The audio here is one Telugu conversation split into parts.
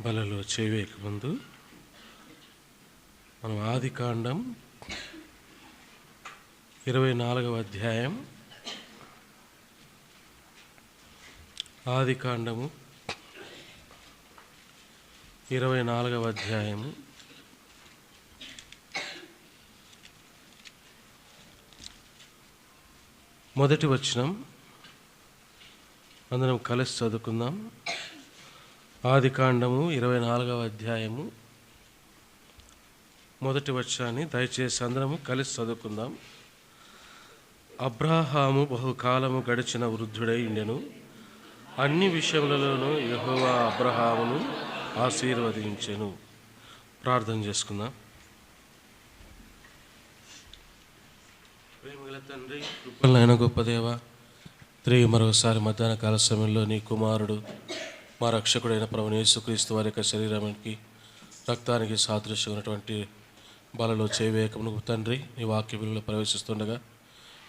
బలలో చేయవేక ముందు మనం ఆదికాండం 24వ అధ్యాయం ఆదికాండము 24వ అధ్యాయము మొదటి వచనం అందరం కలిసి చదువుకుందాం. ఆదికాండము 24వ అధ్యాయము మొదటి వచనాన్ని దయచేసి అందరము కలిసి చదువుకుందాం. అబ్రాహాము బహుకాలము గడిచిన వృద్ధుడై ఉండెను. అన్ని విషయములలోనూ యెహోవా అబ్రాహామును ఆశీర్వదించెను. ప్రార్థన చేసుకుందాం. ప్రేమగల తండ్రి, కృపలైన గొప్ప దేవ, తిరిగి మరోసారి మధ్యాహ్న కాల సమయంలో నీ కుమారుడు మా రక్షకుడైన ప్రభువైన యేసుక్రీస్తు వారి యొక్క శరీరానికి రక్తానికి సాదృశ్యమైనటువంటి బలలో చేయవేయకమును తండ్రి, నీ వాక్య విలువలో ప్రవేశిస్తుండగా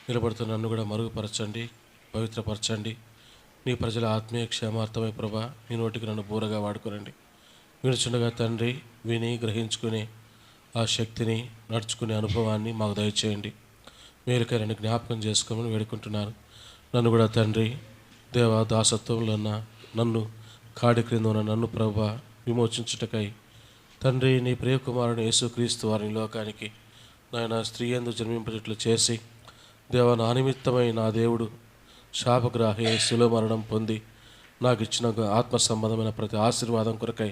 నిలబడుతున్న నన్ను కూడా మరుగుపరచండి, పవిత్రపరచండి. నీ ప్రజల ఆత్మీయ క్షేమార్థమై ప్రభా నీ నోటికి నన్ను బూరగా వాడుకోనండి. వినుచుండగా తండ్రి విని గ్రహించుకునే ఆ శక్తిని నడుచుకునే అనుభవాన్ని మాకు దయచేయండి. మేలుకై నన్ను జ్ఞాపకం చేసుకోమని వేడుకుంటున్నాను. నన్ను కూడా తండ్రి దేవ దాసత్వంలో ఉన్న నన్ను కాడి క్రింద ఉన్న నన్ను ప్రభా విమోచించుటకై తండ్రి నీ ప్రియకుమారుని యేసుక్రీస్తు వారిని లోకానికి నాయన స్త్రీ యందు జన్మింపజట్లు చేసి దేవ నా నిమిత్తమై నా దేవుడు శాపగ్రాహి శిలువ మరణం పొంది నాకు ఇచ్చిన ఆత్మ సంబంధమైన ప్రతి ఆశీర్వాదం కొరకై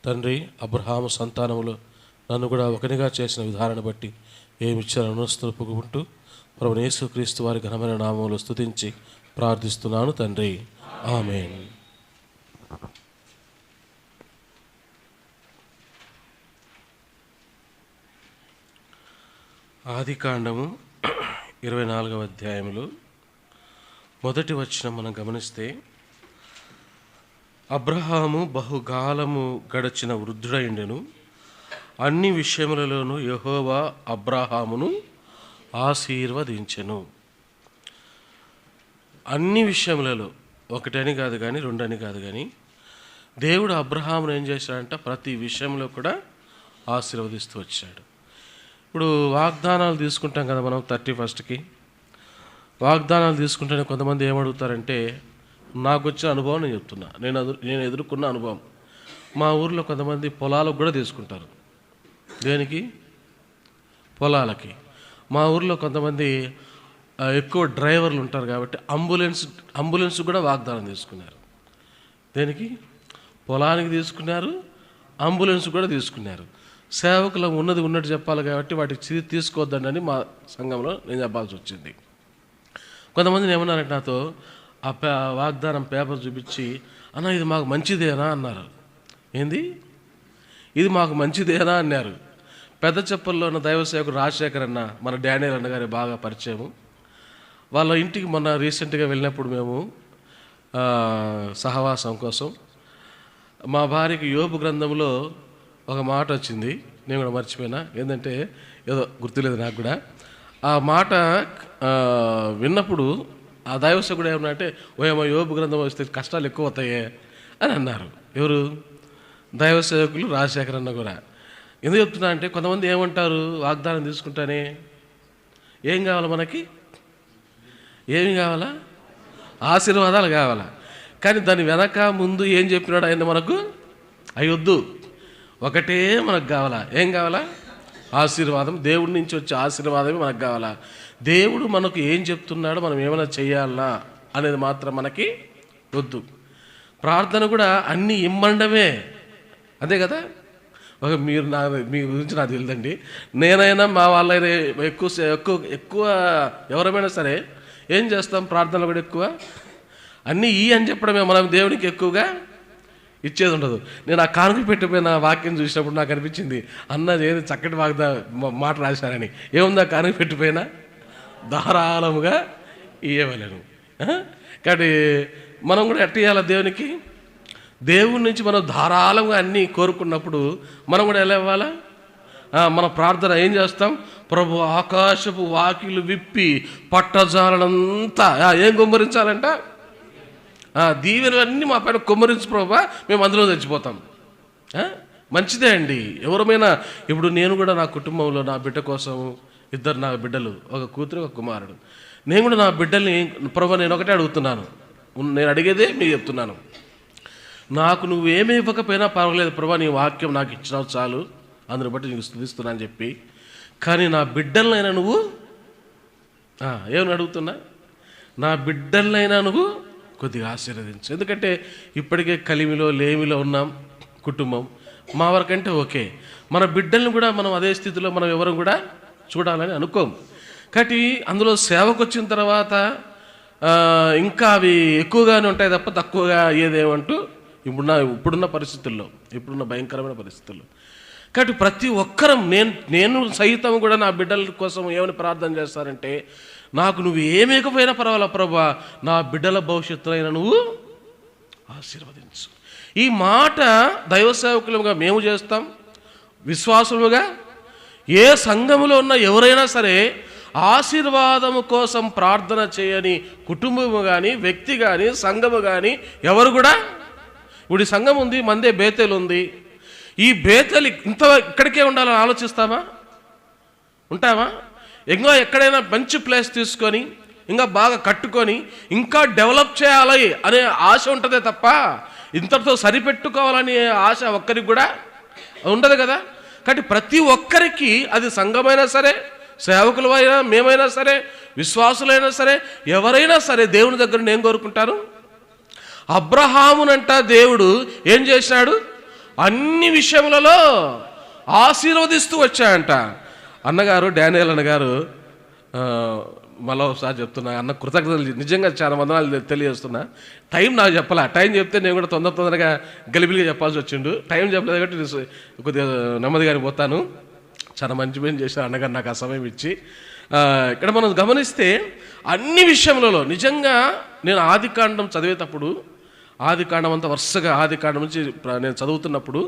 తండ్రి అబ్రహాము సంతానములో నన్ను కూడా ఒకనిగా చేసిన విధానాన్ని బట్టి ఏమిచ్చారో స్తుతింపుకుంటూ ప్రభువైన యేసుక్రీస్తు వారి ఘనమైన నామములో స్తుతించి ప్రార్థిస్తున్నాను తండ్రి, ఆమేన్. ఆదికాండము 24వ అధ్యాయంలో మొదటి వచనం మనం గమనిస్తే, అబ్రహాము బహుకాలము గడిచిన వృద్ధుడైండెను. అన్ని విషయములలోనూ యెహోవా అబ్రహామును ఆశీర్వదించెను. అన్ని విషయములలో, ఒకటని కాదు కానీ రెండని కాదు కానీ దేవుడు అబ్రహామును ఏం చేశాడంట, ప్రతి విషయంలో కూడా ఆశీర్వదిస్తూ వచ్చాడు. ఇప్పుడు వాగ్దానాలు తీసుకుంటాం కదా మనం 31కి వాగ్దానాలు తీసుకుంటేనే కొంతమంది ఏమడుగుతారంటే, నాకు వచ్చిన అనుభవం నేను చెప్తున్నా, నేను ఎదుర్కొన్న అనుభవం. మా ఊర్లో కొంతమంది పొలాలకు కూడా తీసుకుంటారు. దేనికి? పొలాలకి. మా ఊర్లో కొంతమంది ఎక్కువ డ్రైవర్లు ఉంటారు కాబట్టి అంబులెన్స్ కూడా వాగ్దానం తీసుకున్నారు. దేనికి? పొలానికి తీసుకున్నారు, అంబులెన్స్ కూడా తీసుకున్నారు. సేవకులు ఉన్నది ఉన్నట్టు చెప్పాలి కాబట్టి వాటికి తీసుకోవద్దండి మా సంఘంలో నేను చెప్పాల్సి వచ్చింది. కొంతమందిని ఏమన్నారంటే నాతో ఆ వాగ్దానం పేపర్ చూపించి, అన్న ఇది మాకు మంచిదేనా అన్నారు. ఏంది? ఇది మాకు మంచిదేనా అన్నారు. పెద్ద చెప్పల్లో ఉన్న దైవ సేవకుడు రాజశేఖర్ అన్న, మన డానియల్ అన్న గారి బాగా పరిచయము. వాళ్ళ ఇంటికి మొన్న రీసెంట్గా వెళ్ళినప్పుడు మేము సహవాసం కోసం, మా భార్యకి యోబు గ్రంథంలో ఒక మాట వచ్చింది, నేను కూడా మర్చిపోయినా, ఏంటంటే ఏదో గుర్తులేదు నాకు కూడా. ఆ మాట విన్నప్పుడు ఆ దైవసేవకుడు ఏమన్నా అంటే, ఓయమ్మ యోబు గ్రంథం వస్తే కష్టాలు ఎక్కువ అవుతాయే అని అన్నారు. ఎవరు? దైవసేవకులు రాజశేఖర్ అన్న కూడా. ఎందుకు చెప్తున్నా అంటే, కొంతమంది ఏమంటారు, వాగ్దానం తీసుకుంటానే ఏం కావాలి మనకి? ఏమి కావాలా? ఆశీర్వాదాలు కావాలా. కానీ దాని వెనక ముందు ఏం చెప్పినాడు ఆయన మనకు? అయ్యొద్దు, ఒకటే మనకు కావాలా. ఏం కావాలా? ఆశీర్వాదం. దేవుడి నుంచి వచ్చే ఆశీర్వాదమే మనకు కావాలా. దేవుడు మనకు ఏం చెప్తున్నాడో మనం ఏమైనా చేయాలా అనేది మాత్రం మనకి వద్దు. ప్రార్థన కూడా అన్నీ ఇమ్మండమే, అదే కదా. మీరు మీ గురించి నాకు తెలియదండి, నేనైనా మా వాళ్ళైనా ఎక్కువ ఎవరైనా సరే ఏం చేస్తాం, ప్రార్థనలు కూడా ఎక్కువ అన్నీ అని చెప్పడమే. మనం దేవునికి ఎక్కువగా ఇచ్చేది ఉండదు. నేను ఆ కానుక పెట్టిపోయిన వాక్యం చూసినప్పుడు నాకు అనిపించింది, అన్నది ఏది చక్కటి మాట రాశారని. ఏముందా కానుక పెట్టిపోయినా? ధారాళముగా ఇవ్వలేను. కాబట్టి మనం కూడా ఎట్ట ఇవ్వాలి దేవునికి? దేవుడి నుంచి మనం ధారాళంగా అన్నీ కోరుకున్నప్పుడు మనం కూడా ఎలా ఇవ్వాలా? మన ప్రార్థన ఏం చేస్తాం? ప్రభు ఆకాశపు వాకిలు విప్పి పట్టజాలనంతా ఏం గుమ్మరించాలంట? దీవెనలన్నీ మా పైన కుమ్మరించు ప్రభా, మేము అందులో చచ్చిపోతాం. మంచిదే అండి. ఎవరమైనా ఇప్పుడు నేను కూడా నా కుటుంబంలో నా బిడ్డ కోసం నా బిడ్డలు, ఒక కూతురు ఒక కుమారుడు, నేను కూడా నా బిడ్డల్ని ప్రభు నేను ఒకటే అడుగుతున్నాను, నేను అడిగేదే మీకు చెప్తున్నాను. నాకు నువ్వేమీ ఇవ్వకపోయినా పర్వాలేదు ప్రభు, నీ వాక్యం నాకు ఇచ్చినావు చాలు, అందుని బట్టి నీకు స్తుతిస్తున్నా అని చెప్పి, కానీ నా బిడ్డలనైనా నువ్వు ఏమని అడుగుతున్నా, నా బిడ్డలనైనా నువ్వు కొద్దిగా ఆశీర్వదించు. ఎందుకంటే ఇప్పటికే కలిమిలో లేమిలో ఉన్నాం కుటుంబం, మా వరకంటే ఓకే, మన బిడ్డల్ని కూడా మనం అదే స్థితిలో మనం ఎవరు కూడా చూడాలని అనుకోం. కాబట్టి అందులో సేవకు వచ్చిన తర్వాత ఇంకా అవి ఎక్కువగానే ఉంటాయి తప్ప తక్కువగా అయ్యేదేమంటూ ఇప్పుడున్న పరిస్థితుల్లో, ఇప్పుడున్న భయంకరమైన పరిస్థితుల్లో. కాబట్టి ప్రతి ఒక్కరం నేను సైతం కూడా నా బిడ్డల కోసం ఏమని ప్రార్థన చేస్తారంటే, నాకు నువ్వు ఏమేకపోయినా పర్వాలేదు ప్రభా, నా బిడ్డల భవిష్యత్తునైనా నువ్వు ఆశీర్వదించు. ఈ మాట దైవ సేవకులుగా మేము చేస్తాం, విశ్వాసముగా ఏ సంఘములో ఉన్న ఎవరైనా సరే ఆశీర్వాదము కోసం ప్రార్థన చేయని కుటుంబము కానీ, వ్యక్తి కానీ, సంఘము కానీ ఎవరు కూడా. ఇప్పుడు ఈ సంఘం ఉంది, మందే బేతేలు ఉంది, ఈ బేతేలు ఇక్కడికే ఉండాలని ఆలోచిస్తామా? ఉంటామా? ఇంకా ఎక్కడైనా మంచి ప్లేస్ తీసుకొని ఇంకా బాగా కట్టుకొని ఇంకా డెవలప్ చేయాలి అనే ఆశ ఉంటుందే తప్ప ఇంతటితో సరిపెట్టుకోవాలనే ఆశ ఒక్కరికి కూడా ఉండదు కదా. కాబట్టి ప్రతి ఒక్కరికి, అది సంఘమైనా సరే, సేవకులైనా, మేమైనా సరే, విశ్వాసులైనా సరే, ఎవరైనా సరే దేవుని దగ్గర నేను కోరుకుంటాను. అబ్రహామునంట దేవుడు ఏం చేశాడు, అన్ని విషయములలో ఆశీర్వదిస్తూ వచ్చాయంట. అన్నగారు డానియల్ అన్నగారు మళ్ళీ ఒకసారి చెప్తున్నా, అన్న కృతజ్ఞతలు నిజంగా చాలా వందనాలు తెలియజేస్తున్నా. టైం నాకు చెప్పాలా, టైం చెప్తే నేను కూడా తొందరగా గలిబిలిగా చెప్పాల్సి వచ్చిండు. టైం చెప్పలేదు కాబట్టి కొద్దిగా నెమ్మదిగానే పోతాను. చాలా మంచి పని చేశారు అన్నగారు నాకు ఆ సమయం ఇచ్చి. ఇక్కడ మనం గమనిస్తే అన్ని విషయములలో నిజంగా నేను ఆదికాండం చదివేటప్పుడు, ఆదికాండం అంతా వరుసగా ఆదికాండం నుంచి నేను చదువుతున్నప్పుడు,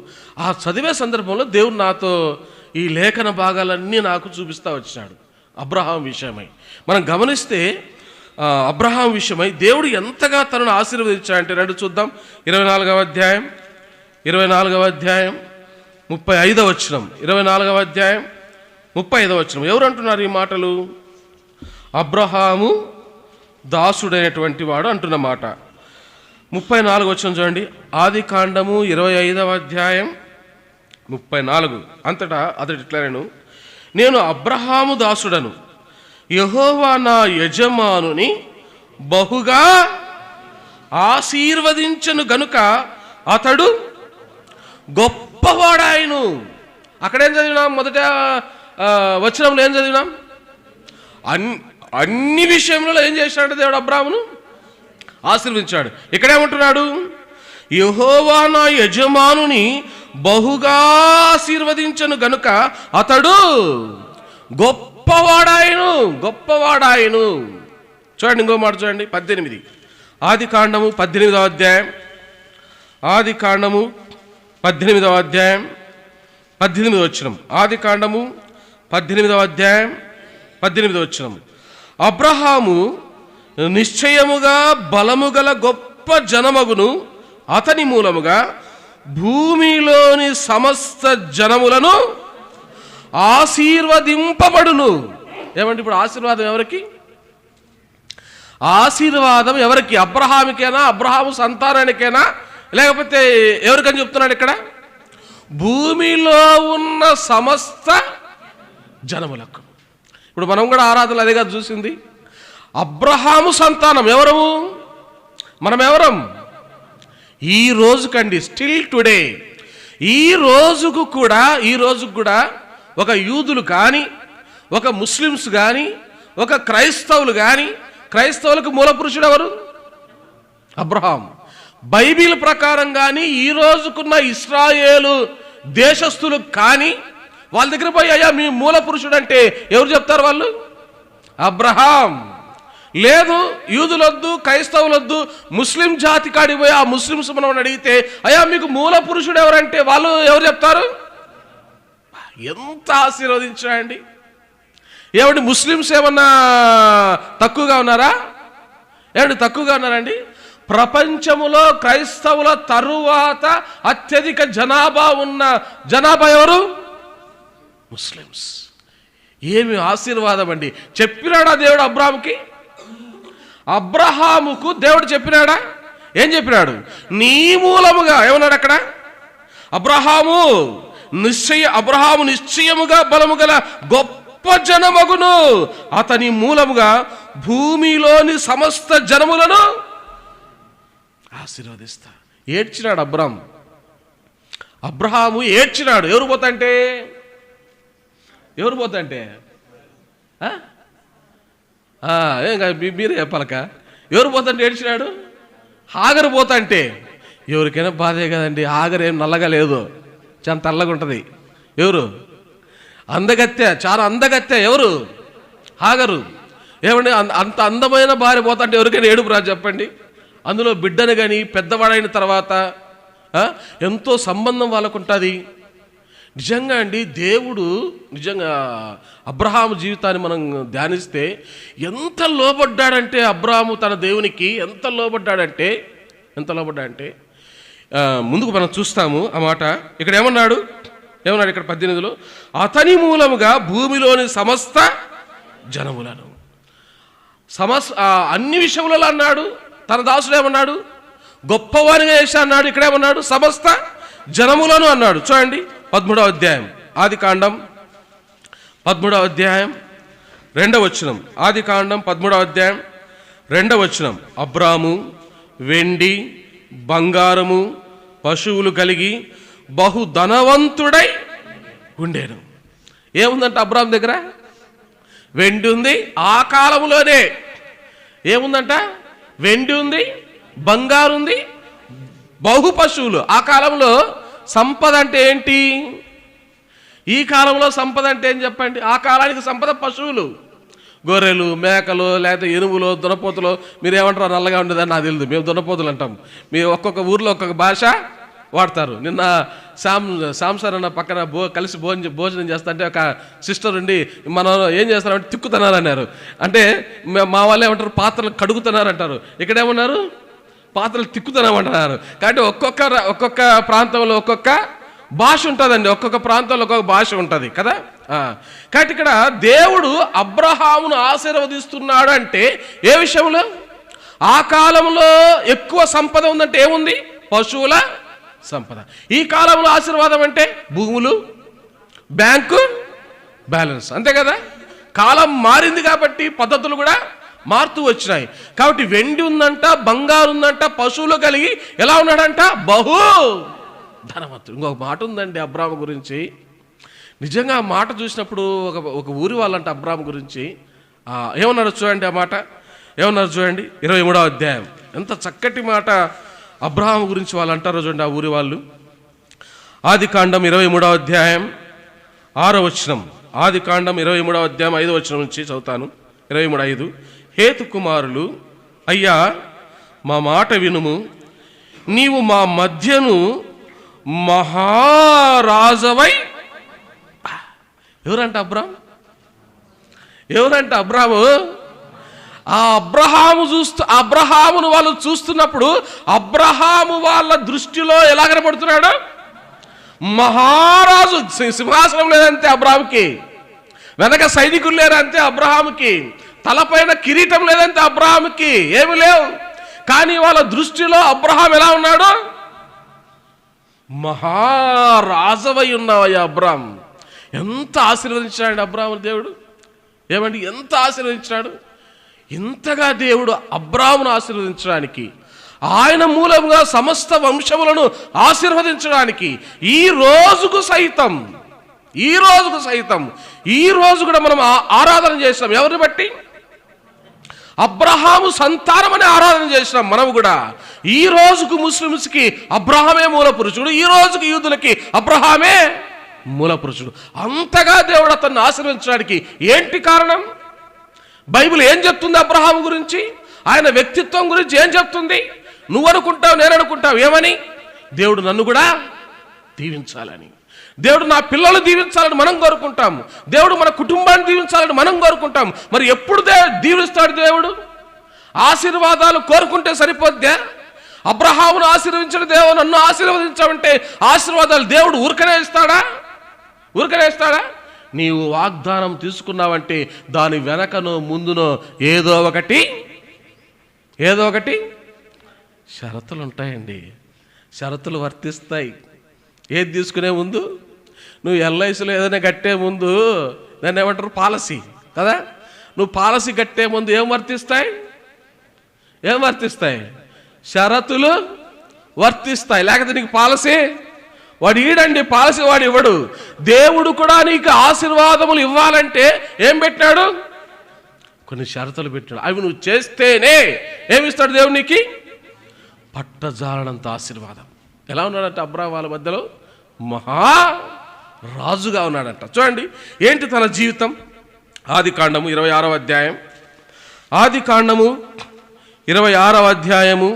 ఆ చదివే సందర్భంలో దేవుడు నాతో ఈ లేఖన భాగాలన్నీ నాకు చూపిస్తూ వచ్చినాడు. అబ్రహాం విషయమై మనం గమనిస్తే, అబ్రహాం విషయమై దేవుడు ఎంతగా తనను ఆశీర్వదించాడంటే రండి చూద్దాం. 24వ అధ్యాయం 35వ వచనం, 24వ అధ్యాయం 35వ వచనం. ఎవరు అంటున్నారు ఈ మాటలు? అబ్రహాము దాసుడైనటువంటి వాడు అంటున్న మాట. 34వ వచనం చూడండి. ఆది కాండము 25వ అధ్యాయం 34 అంతటా అతడు ఇట్లా, నేను అబ్రహాము దాసుడను, యెహోవా నా యజమానుని బహుగా ఆశీర్వదించను గనుక అతడు గొప్పవాడాయను. అక్కడేం చదివినాం? మొదట వచనంలో ఏం చదివినాం? అన్ని విషయంలో ఏం చేశాడు దేవుడు? అబ్రాహామును ఆశీర్వదించాడు. ఇక్కడేమంటున్నాడు? యెహోవా నా యజమానుని బహుగా ఆశీర్వదించను గనుక అతడు గొప్పవాడాయను. చూడండి ఇంకో మాట చూడండి. 18 ఆది కాండము 18వ అధ్యాయం, ఆది కాండము 18వ అధ్యాయం 18వ వచనం. ఆది కాండము 18వ అధ్యాయం 18వ వచనం. అబ్రహాము నిశ్చయముగా బలము గల గొప్ప జనమగును, అతని మూలముగా భూమిలోని సమస్త జనములను ఆశీర్వదింపబడును. ఏమంటే ఇప్పుడు ఆశీర్వాదం ఎవరికి? ఆశీర్వాదం ఎవరికి? అబ్రహాముకేనా? అబ్రహాము సంతానానికేనా? లేకపోతే ఎవరికని చెప్తున్నాడు ఇక్కడ? భూమిలో ఉన్న సమస్త జనములకు. ఇప్పుడు మనం కూడా ఆరాధనలు అదేగా చూసింది. అబ్రహాము సంతానం ఎవరము? మనం ఎవరం? ఈ రోజుకండి, స్టిల్ టుడే, ఈ రోజుకు కూడా ఒక యూదులు కానీ, ఒక ముస్లిమ్స్ కానీ, ఒక క్రైస్తవులు కానీ, క్రైస్తవులకు మూల పురుషుడు ఎవరు? అబ్రహాం. బైబిల్ ప్రకారం కానీ ఈ రోజుకున్న ఇస్రాయేలు దేశస్థులు కానీ వాళ్ళ దగ్గర పోయి అయ్యా మీ మూల పురుషుడు అంటే ఎవరు చెప్తారు? వాళ్ళు అబ్రహాం. లేదు యూదులొద్దు, క్రైస్తవులొద్దు, ముస్లిం జాతి కాడికి పోయి ఆ ముస్లిమ్స్ మనం అడిగితే అయ్యా మీకు మూల పురుషుడు ఎవరంటే వాళ్ళు ఎవరు చెప్తారు? ఎంత ఆశీర్వదించాయండి. ఏమండి ముస్లిమ్స్ ఏమన్నా తక్కువగా ఉన్నారా? ఏమండి తక్కువగా ఉన్నారండి? ప్రపంచములో క్రైస్తవుల తరువాత అత్యధిక జనాభా ఎవరు? ముస్లిమ్స్. ఏమి ఆశీర్వాదం అండి. చెప్పినాడా దేవుడు అబ్రాహాముకి? అబ్రహాముకు దేవుడు చెప్పినాడా? ఏం చెప్పినాడు? నీ మూలముగా ఏమన్నాడు అక్కడ? అబ్రహాము నిశ్చయముగా బలము గల గొప్ప జనమగును, అతని మూలముగా భూమిలోని సమస్త జనములను ఆశీర్వదిస్తా. ఏడ్చినాడు అబ్రహాము ఏడ్చినాడు. ఎవరు పోతంటే ఏం కాదు, మీరే చెప్పాలక. ఎవరు పోతంటే ఏడ్చినాడు? హాగరు పోతంటే. ఎవరికైనా బాధే కదండి. హాగరు ఏం నల్లగా లేదు, చాలా తెల్లగా ఉంటుంది. ఎవరు? అందగత్తె, చాలా అందగత్తె. ఎవరు? హాగరు. ఏమండి, అంత అందమైన భార్య పోతుంటే ఎవరికైనా ఏడుపు రాదు చెప్పండి. అందులో బిడ్డను కానీ పెద్దవాడైన తర్వాత ఎంతో సంబంధం వాళ్ళకు ఉంటుంది. నిజంగా అండి, దేవుడు నిజంగా అబ్రహాము జీవితాన్ని మనం ధ్యానిస్తే ఎంత లోబడ్డాడంటే, అబ్రహాము తన దేవునికి ఎంత లోబడ్డాడంటే ముందుకు మనం చూస్తాము ఆ మాట. ఇక్కడ ఏమన్నాడు? ఇక్కడ 18లో అతని మూలముగా భూమిలోని సమస్త జనములను అన్ని విషయములలో అన్నాడు. తన దాసుడు ఏమన్నాడు? గొప్పవారిగా చేశా అన్నాడు. ఇక్కడేమన్నాడు? సమస్త జనములను అన్నాడు. చూడండి 13వ అధ్యాయం ఆదికాండం 13వ అధ్యాయం 2వ వచనం. ఆదికాండం 13వ అధ్యాయం 2వ వచనం. అబ్రాము వెండి బంగారము పశువులు కలిగి బహు ధనవంతుడై ఉండేను. ఏముందంట అబ్రాము దగ్గర? వెండి ఉంది. ఆ కాలంలోనే ఏముందంట? వెండి ఉంది, బంగారు ఉంది, బహు పశువులు. ఆ కాలంలో సంపద అంటే ఏంటి? ఈ కాలంలో సంపద అంటే ఏం చెప్పండి? ఆ కాలానికి సంపద పశువులు, గొర్రెలు, మేకలు, లేకపోతే ఎనుములు, దున్నపోతులు. మీరు ఏమంటారు? నల్లగా ఉండేదని నాకు తెలియదు, మేము దున్నపోతులు అంటాం. మీరు ఒక్కొక్క ఊర్లో ఒక్కొక్క భాష వాడతారు. నిన్న సాంసార్ అన్న పక్కన కలిసి భోజనం చేస్తుంటే ఒక సిస్టర్ ఉండి మనం ఏం చేస్తారంటే తిక్కుతున్నారు అన్నారు. అంటే మా వాళ్ళు ఏమంటారు? పాత్రలు కడుగుతున్నారు అంటారు. ఇక్కడేమన్నారు? పాత్రలు తిక్కుతున్నామంటున్నారు. కాబట్టి ఒక్కొక్క ప్రాంతంలో ఒక్కొక్క భాష ఉంటుందండి. ఒక్కొక్క ప్రాంతంలో ఒక్కొక్క భాష ఉంటుంది కదా. కాబట్టి ఇక్కడ దేవుడు అబ్రహామును ఆశీర్వదిస్తున్నాడు అంటే ఏ విషయంలో? ఆ కాలంలో ఎక్కువ సంపద ఉందంటే ఏముంది? పశువుల సంపద. ఈ కాలంలో ఆశీర్వాదం అంటే భూములు, బ్యాంకు బ్యాలెన్స్. అంతే కదా. కాలం మారింది కాబట్టి పద్ధతులు కూడా మారుతూ వచ్చినాయి. కాబట్టి వెండి ఉందంట, బంగారు ఉందంట, పశువులు కలిగి ఎలా ఉన్నాడంట? బహు ధనవంతుడు. ఇంకొక మాట ఉందండి అబ్రాహాము గురించి. నిజంగా ఆ మాట చూసినప్పుడు ఒక ఊరి వాళ్ళంట అబ్రాహాము గురించి ఏమన్నారు చూడండి. ఆ మాట ఏమన్నారు చూడండి. 23వ అధ్యాయం. ఎంత చక్కటి మాట అబ్రహాము గురించి వాళ్ళు అంటారో చూడండి ఆ ఊరి వాళ్ళు. ఆదికాండం 23వ అధ్యాయం 6వ వచనం. ఆదికాండం 23వ అధ్యాయం 5వ వచనం నుంచి చదువుతాను. 23:5. హేతు కుమారులు, అయ్యా మా మాట వినుము, నీవు మా మధ్యను మహారాజవై. ఎవరంట అబ్రాహాము? ఆ అబ్రహామును వాళ్ళు చూస్తున్నప్పుడు అబ్రహాము వాళ్ళ దృష్టిలో ఎలా కనబడుతున్నాడు? మహారాజు. సింహాసనం లేదంతే అబ్రహాముకి, వెనక సైనికులు లేరంతే అబ్రహాముకి, తలపైన కిరీటం లేదంతే అబ్రహాముకి, ఏమి లేవు. కానీ వాళ్ళ దృష్టిలో అబ్రహాం ఎలా ఉన్నాడు? మహారాజవై ఉన్నావయ్యా అబ్రహాం. ఎంత ఆశీర్వదించాడు అబ్రహాము దేవుడు. ఏమండి, ఎంత ఆశీర్వదించాడు. ఇంతగా దేవుడు అబ్రాహామును ఆశీర్వదించడానికి, ఆయన మూలంగా సమస్త వంశములను ఆశీర్వదించడానికి ఈ రోజుకు సైతం ఈ రోజు కూడా మనం ఆరాధన చేసినాం. ఎవరిని బట్టి? అబ్రహాము సంతానం అని ఆరాధన చేసినాం. మనం కూడా ఈ రోజుకు ముస్లిమ్స్కి అబ్రహామే మూల పురుషుడు, ఈ రోజుకి యూదులకి అబ్రహామే మూల పురుషుడు. అంతగా దేవుడు అతన్ని ఆశీర్వదించడానికి ఏంటి కారణం? బైబిల్ ఏం చెప్తుంది అబ్రహాము గురించి? ఆయన వ్యక్తిత్వం గురించి ఏం చెప్తుంది? నువ్వు అనుకుంటావు, నేను అనుకుంటావు ఏమని? దేవుడు నన్ను కూడా దీవించాలని, దేవుడు నా పిల్లలు దీవించాలని మనం కోరుకుంటాము, దేవుడు మన కుటుంబాన్ని దీవించాలని మనం కోరుకుంటాము. మరి ఎప్పుడు దీవిస్తాడు దేవుడు? ఆశీర్వాదాలు కోరుకుంటే సరిపోద్దా? అబ్రహామును ఆశీర్వదించిన దేవుడు నన్ను ఆశీర్వదించావంటే ఆశీర్వాదాలు దేవుడు ఊరికనే ఇస్తాడా? నీవు వాగ్దానం తీసుకున్నావంటే దాని వెనకనో ముందునో ఏదో ఒకటి షరతులు ఉంటాయండి. షరతులు వర్తిస్తాయి. ఏది తీసుకునే ముందు, నువ్వు ఎల్ఐసిలో ఏదైనా కట్టే ముందు దాన్ని ఏమంటారు? పాలసీ కదా. నువ్వు పాలసీ కట్టే ముందు ఏం వర్తిస్తాయి? షరతులు వర్తిస్తాయి. లేకపోతే నీకు పాలసీ వాడు ఈడండి, పాలసీ వాడు ఇవ్వడు. దేవుడు కూడా నీకు ఆశీర్వాదములు ఇవ్వాలంటే ఏం పెట్టినాడు? కొన్ని షరతులు పెట్టాడు. అవి నువ్వు చేస్తేనే ఏమిస్తాడు దేవుడు నీకు? పట్టజాలనంత ఆశీర్వాదం. ఎలా ఉన్నాడంట అబ్రాహాము వాళ్ళ మధ్యలో? మహా రాజుగా ఉన్నాడంట. చూడండి ఏంటి తన జీవితం. ఆదికాండము 26వ అధ్యాయం, ఆదికాండము 26వ అధ్యాయము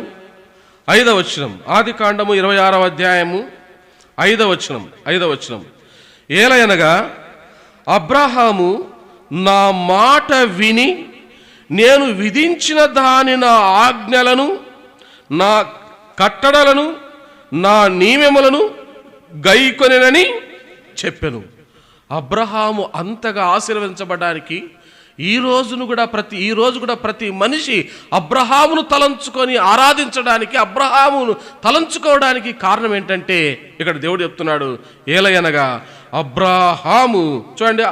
5వ వచనం. ఆదికాండము 26వ అధ్యాయము 5వ వచనం. ఏలయనగా అబ్రహాము నా మాట విని నేను విధించిన నా ఆజ్ఞలను, నా కట్టడలను, నా నియమములను గైకొనెనని చెప్పెను. అబ్రహాము అంతగా ఆశీర్వదించబడడానికి ఈ రోజు కూడా ప్రతి మనిషి అబ్రహామును తలంచుకొని ఆరాధించడానికి, అబ్రహామును తలంచుకోవడానికి కారణం ఏంటంటే ఇక్కడ దేవుడు చెప్తున్నాడు. ఏలయనగా అబ్రహాము, చూడండి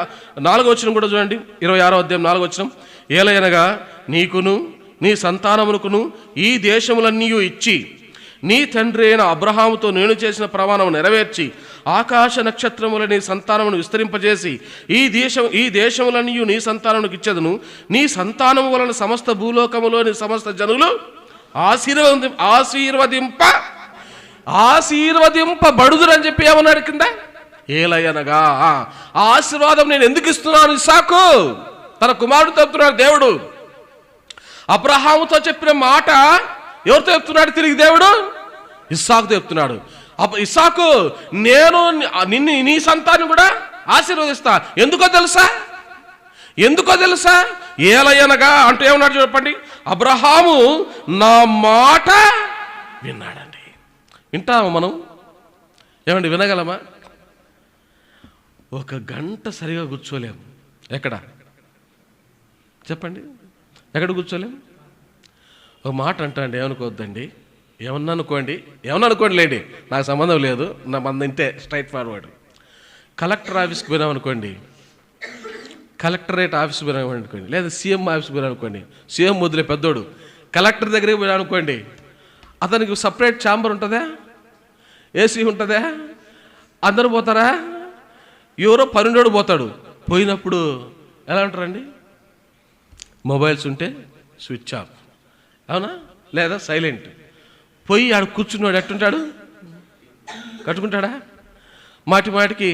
4వ వచనం కూడా చూడండి, 26వ అధ్యాయం 4వ వచనం. ఏలయనగా నీకును నీ సంతానమునకును ఈ దేశములన్నీ ఇచ్చి నీ తండ్రి అయిన అబ్రహాముతో నేను చేసిన ప్రమాణం నెరవేర్చి ఆకాశ నక్షత్రముల నీ సంతానమును విస్తరింపజేసి ఈ దేశములన్నీ నీ సంతానమునికి ఇచ్చేదను. నీ సంతానము వలన సమస్త భూలోకములోని సమస్త జనులు ఆశీర్వదింపబడుదురని చెప్పి ఏమన్నాడు కింద? ఏలయనగా ఆశీర్వాదం నేను ఎందుకు ఇస్తున్నాను? ఇస్సాకు తన కుమారుడితో చెప్తున్నాడు దేవుడు. అబ్రహాముతో చెప్పిన మాట ఎవరితో చెప్తున్నాడు తిరిగి దేవుడు? ఇస్సాకుతో చెప్తున్నాడు. ఇస్సాకు, నేను నీ సంతానం కూడా ఆశీర్వదిస్తా. ఎందుకో తెలుసా? ఏలయనగా అంటూ ఏమన్నాడు చెప్పండి? అబ్రహాము నా మాట విన్నాడండి. వింటామా మనం? ఏమండి వినగలమా? 1 గంట సరిగా కూర్చోలేము. ఎక్కడ చెప్పండి? ఎక్కడ కూర్చోలేము? ఒక మాట అండి, ఏమనుకోవద్దండి. ఏమన్నా అనుకోండి లేండి, నాకు సంబంధం లేదు. నా మంది ఇంతే స్ట్రైట్ ఫార్వర్డ్. కలెక్టర్ ఆఫీస్కి పోయినామనుకోండి, కలెక్టరేట్ ఆఫీస్కి పోయినామనుకోండి, లేదా సీఎం ఆఫీస్కి పోయినామనుకోండి. సీఎం వదిలే పెద్దోడు కలెక్టర్ దగ్గరికి పోయినామనుకోండి, అతనికి సపరేట్ ఛాంబర్ ఉంటుందా? ఏసీ ఉంటుందా? అందరూ పోతారా? ఎవరో పనిలోడు పోతాడు. పోయినప్పుడు ఎలా ఉంటారండి? మొబైల్స్ ఉంటే స్విచ్ ఆఫ్, అవునా? లేదా సైలెంట్. పోయి ఆడ కూర్చున్నాడు ఎట్టుంటాడు? కట్టుకుంటాడా? మాటికి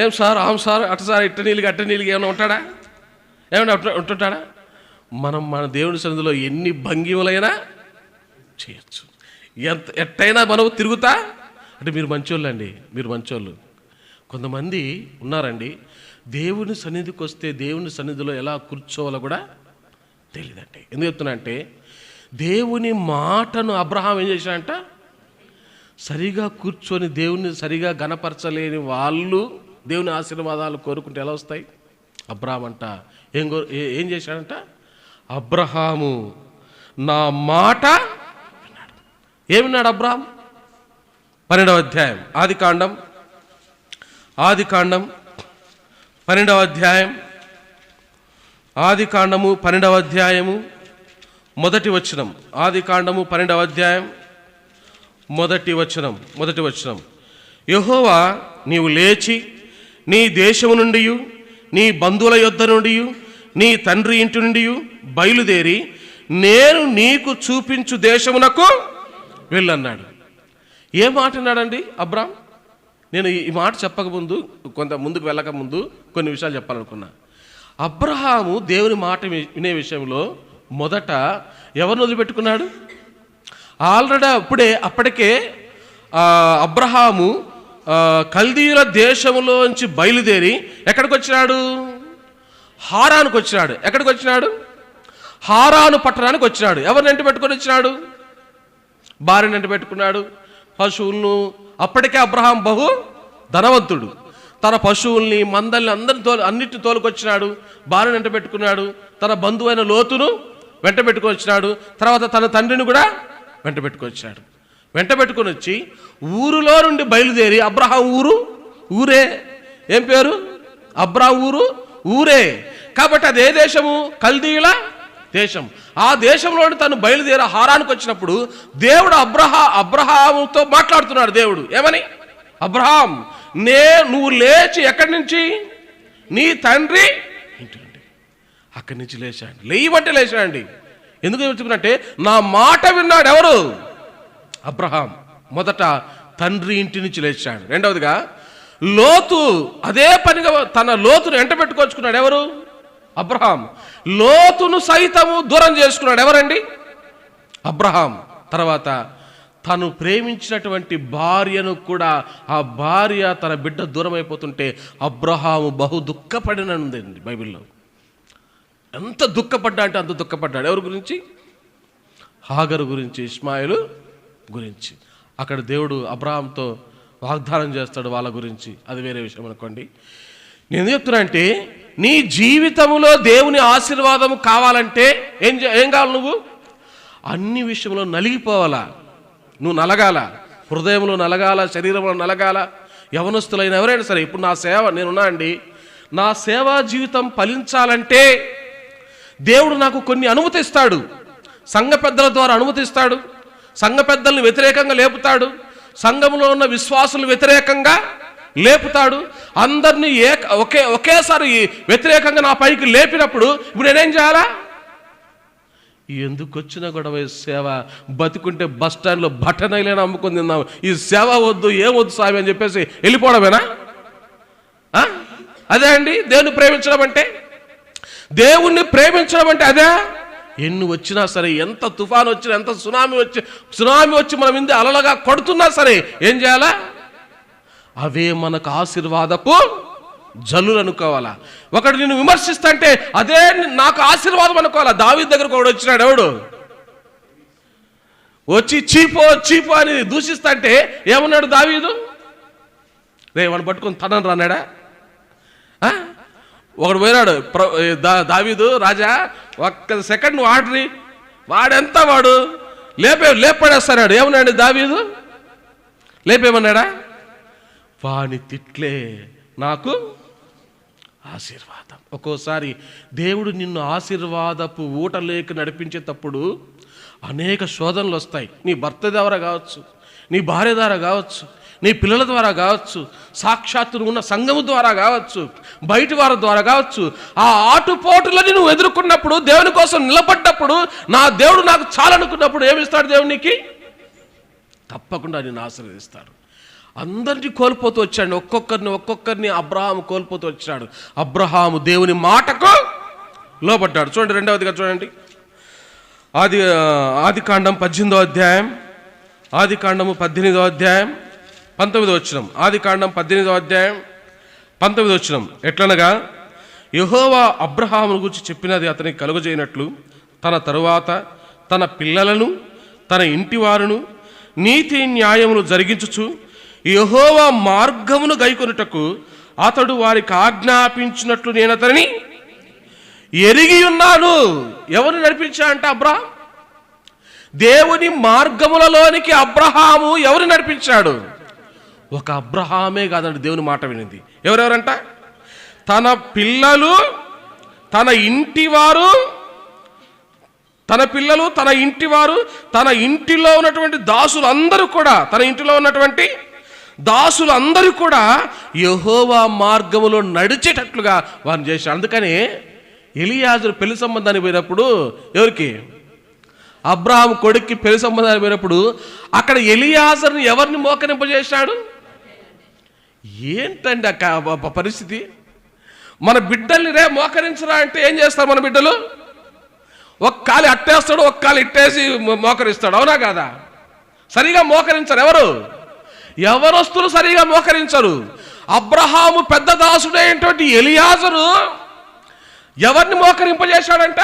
ఏం సార్, ఆమె సార్, అట్ట సార్, ఇట్ట నీళ్ళకి ఏమైనా ఉంటాడా? ఏమైనా ఉంటుంటాడా? మన దేవుని సన్నిధిలో ఎన్ని భంగిములైనా చేయొచ్చు, ఎట్టయినా మనం తిరుగుతా అంటే మీరు మంచోళ్ళు. కొంతమంది ఉన్నారండి, దేవుని సన్నిధికి వస్తే దేవుని సన్నిధిలో ఎలా కూర్చోవాలో కూడా తెలియదండి. ఎందుకు చెప్తున్నా అంటే, దేవుని మాటను అబ్రహాం ఏం చేశాడంట? సరిగా కూర్చొని దేవుని సరిగా గణపరచలేని వాళ్ళు దేవుని ఆశీర్వాదాలు కోరుకుంటే ఎలా వస్తాయి? అబ్రహాం అంట ఏం చేశాడంట? అబ్రహాము నా మాట విన్నాడు. ఏమిన్నాడు అబ్రహాం? 12వ అధ్యాయం ఆదికాండం 12వ అధ్యాయం, ఆదికాండము 12వ అధ్యాయము మొదటి వచనం. ఆదికాండము 12వ అధ్యాయం మొదటి వచనం. యెహోవా నీవు లేచి నీ దేశము నుండి, నీ బంధువుల యొద్ద నుండి, నీ తండ్రి ఇంటి నుండి బయలుదేరి నేను నీకు చూపించు దేశమునకు వెళ్ళన్నాడు. ఏ మాట అన్నాడండి అబ్రాం? నేను ఈ మాట చెప్పకముందు, కొంత ముందుకు వెళ్ళకముందు కొన్ని విషయాలు చెప్పాలనుకున్నా. అబ్రహాము దేవుని మాట వినే విషయంలో మొదట ఎవరిని వదిలిపెట్టుకున్నాడు? ఆల్రెడీ అప్పటికే అబ్రహాము కల్దీయుల దేశంలోంచి బయలుదేరి ఎక్కడికి వచ్చినాడు? హారానికి వచ్చినాడు. ఎక్కడికి వచ్చినాడు? హారాను పట్టణానికి వచ్చినాడు. ఎవరిని వెంట పెట్టుకొని వచ్చినాడు? భార్యను వెంట పెట్టుకున్నాడు. పశువులను, అప్పటికే అబ్రహాం బహు ధనవంతుడు. తన పశువుల్ని, మందల్ని అన్నిటిని తోలుకొచ్చినాడు. భార్యను వెంట పెట్టుకున్నాడు. తన బంధువైన లోతును వెంట పెట్టుకొని వచ్చినాడు. తర్వాత తన తండ్రిని కూడా వెంట పెట్టుకొచ్చాడు. వెంట పెట్టుకొని వచ్చి ఊరులో నుండి బయలుదేరి, అబ్రహాం ఊరే. ఏం పేరు? అబ్రహాం ఊరే. కాబట్టి అదే దేశము? కల్దీయుల దేశం. ఆ దేశంలో తను బయలుదేరి హారానికి వచ్చినప్పుడు దేవుడు అబ్రహాముతో మాట్లాడుతున్నాడు. దేవుడు ఏమని? అబ్రహాం, నువ్వు లేచి ఎక్కడి నుంచి? నీ తండ్రి ఇంటి నుండి. అక్కడి నుంచి లేచాడు. లేయమంటే లేచాడండి. ఎందుకు చెప్తున్నట్టే, నా మాట విన్నాడు. ఎవరు? అబ్రహాం. మొదట తండ్రి ఇంటి నుంచి లేచాడు. రెండవదిగా లోతు అదే పనిగా తన లోతును ఎంట పెట్టుకొచ్చుకున్నాడు. ఎవరు? అబ్రహాం. లోతును సైతము దూరం చేసుకున్నాడు. ఎవరండి? అబ్రహాం. తర్వాత తను ప్రేమించినటువంటి భార్యను కూడా, ఆ భార్య తన బిడ్డ దూరం అయిపోతుంటే అబ్రహాము బహు దుఃఖపడినందండి బైబిల్లో. ఎంత దుఃఖపడ్డా అంటే అంత దుఃఖపడ్డాడు. ఎవరి గురించి? హాగరు గురించి, ఇష్మాయిలు గురించి. అక్కడ దేవుడు అబ్రహాంతో వాగ్దానం చేస్తాడు వాళ్ళ గురించి. అది వేరే విషయం అనుకోండి. నేను చెప్తున్నా అంటే, నీ జీవితంలో దేవుని ఆశీర్వాదం కావాలంటే ఏం కావాలి? నువ్వు అన్ని విషయంలో నలిగిపోవాలా. నువ్వు నలగాల, హృదయంలో నలగాల, శరీరంలో నలగాల. యవనస్తులైన ఎవరైనా సరే, ఇప్పుడు నా సేవ నేనున్నా అండి, నా సేవా జీవితం ఫలించాలంటే దేవుడు నాకు కొన్ని అనుమతిస్తాడు. సంఘ పెద్దల ద్వారా అనుమతిస్తాడు. సంఘ పెద్దల్ని వ్యతిరేకంగా లేపుతాడు. సంఘంలో ఉన్న విశ్వాసులు వ్యతిరేకంగా లేపుతాడు. అందరినీ ఒకేసారి వ్యతిరేకంగా నా పైకి లేపినప్పుడు ఇప్పుడు నేనేం చేయాలా? ఎందుకు వచ్చిన గొడవ సేవ? బతుకుంటే బస్ స్టాండ్లో బట్టనైలేనా అమ్ముకొని తిన్నాం. ఈ సేవ వద్దు, ఏమొద్దు స్వామి అని చెప్పేసి వెళ్ళిపోవడమేనా? అదే అండి దేవుని ప్రేమించడం అంటే. దేవుణ్ణి ప్రేమించడం అంటే అదే. ఎన్ని వచ్చినా సరే, ఎంత తుఫాను వచ్చినా, ఎంత సునామీ వచ్చి మన మీద అలలుగా కొడుతున్నా సరే ఏం చేయాలా? అవే మనకు ఆశీర్వాదపు జల్లులు అనుకోవాలా. ఒకటి నిన్ను విమర్శిస్తుంటే అదే నాకు ఆశీర్వాదం అనుకోవాలా. దావీదు దగ్గరకు ఒకడు వచ్చినాడు. ఎవడు వచ్చి చీపో అని దూషిస్తుంటే ఏమన్నాడు దావీదు? వాడిని పట్టుకొని తనని రాన్నాడా? ఒకడు పోయినాడు, దావీదు రాజా ఒక్క సెకండ్ వాడ్రి, వాడెంత వాడు లేపడేస్తాడు. ఏమన్నాడు దావీదు? లేపేమన్నాడా? వాని తిట్లే నాకు ఆశీర్వాదం. ఒక్కోసారి దేవుడు నిన్ను ఆశీర్వాదపు ఊటలేక నడిపించేటప్పుడు అనేక శోధనలు వస్తాయి. నీ భర్త ద్వారా కావచ్చు, నీ భార్య ద్వారా కావచ్చు, నీ పిల్లల ద్వారా కావచ్చు, సాక్షాత్తు ఉన్న సంఘము ద్వారా కావచ్చు, బయటి వారి ద్వారా కావచ్చు. ఆ ఆటుపోటులని నువ్వు ఎదుర్కొన్నప్పుడు, దేవుని కోసం నిలబడ్డప్పుడు, నా దేవుడు నాకు చాలనుకున్నప్పుడు ఏమిస్తాడు దేవుడు నీకు? తప్పకుండా నిన్ను ఆశీర్వదిస్తాడు. అందరినీ కోల్పోతూ వచ్చాడు. ఒక్కొక్కరిని అబ్రహాము కోల్పోతూ వచ్చాడు. అబ్రహాము దేవుని మాటకు లోబడ్డాడు. చూడండి, రెండవదిగా చూడండి, ఆదికాండం 18వ అధ్యాయం, ఆదికాండము 18వ అధ్యాయం 19వ వచనం. ఆదికాండం 18వ అధ్యాయం 19వ వచనం. ఎట్లనగా, యెహోవా అబ్రహామును గురించి చెప్పినది అతనికి కలుగజేయనట్లు తన తరువాత తన పిల్లలను, తన ఇంటి వారును నీతి న్యాయములు జరిగించుచు యెహోవా మార్గమును గైకొనుటకు అతడు వారికి ఆజ్ఞాపించినట్లు నేను అతనిని ఎరిగి ఉన్నాను. ఎవరు నడిపించా అంటే అబ్రహాం. దేవుని మార్గములలోనికి అబ్రహాము ఎవరు నడిపించాడు? ఒక అబ్రహామే కాదండి దేవుని మాట వినింది. ఎవరెవరంట? తన పిల్లలు, తన ఇంటివారు, తన పిల్లలు, తన ఇంటివారు, తన ఇంటిలో ఉన్నటువంటి దాసులు అందరూ కూడా, తన ఇంటిలో ఉన్నటువంటి దాసులు అందరూ కూడా యెహోవా మార్గములో నడిచేటట్లుగా వారిని చేశారు. అందుకని ఎలియాజరు పెళ్లి సంబంధానికి పోయినప్పుడు, ఎవరికి? అబ్రహాం కొడుక్కి పెళ్లి సంబంధానికి పోయినప్పుడు అక్కడ ఎలియాజర్ని ఎవరిని మోకరింపజేశాడు? ఏంటండి ఆ పరిస్థితి? మన బిడ్డల్ని మోకరించరా అంటే ఏం చేస్తారు మన బిడ్డలు? ఒక కాలు అట్టేస్తాడు, ఒక కాలు ఇట్టేసి మోకరిస్తాడు. అవునా కాదా? సరిగా మోకరించరు. ఎవరు? యవనస్తులు సరిగా మోకరించరు. అబ్రహాము పెద్ద దాసుడైనటువంటి ఎలియాజరు ఎవరిని మోకరింపజేశాడంట?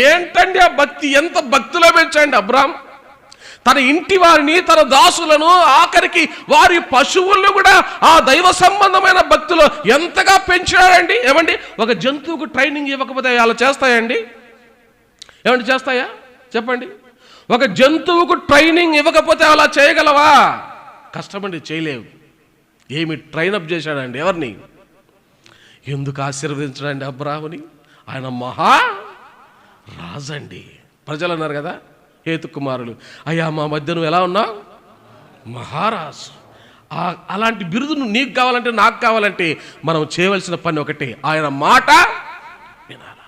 ఏంటండి ఆ భక్తి? ఎంత భక్తిలో పెంచండి అబ్రాం. తన ఇంటి వారిని, తన దాసులను, ఆఖరికి వారి పశువులను కూడా ఆ దైవ సంబంధమైన భక్తిలో ఎంతగా పెంచాడండి. ఏమండి, ఒక జంతువుకు ట్రైనింగ్ ఇవ్వకపోతే అలా చేస్తాయండి? ఏమండి, చేస్తాయా చెప్పండి? ఒక జంతువుకు ట్రైనింగ్ ఇవ్వకపోతే అలా చేయగలవా? కష్టమండి, చేయలేవు. ఏమి ట్రైనప్ చేశాడండి? ఎవరిని? ఎందుకు ఆశీర్వదించడండి అబ్రాహుని? ఆయన మహా రాజండి. ప్రజలు అన్నారు కదా, హేతు కుమారులు, అయ్యా మా మధ్య నువ్వు ఎలా ఉన్నావు? మహారాజు. అలాంటి బిరుదు నీకు కావాలంటే, నాకు కావాలంటే మనం చేయవలసిన పని ఒకటే, ఆయన మాట వినాలా.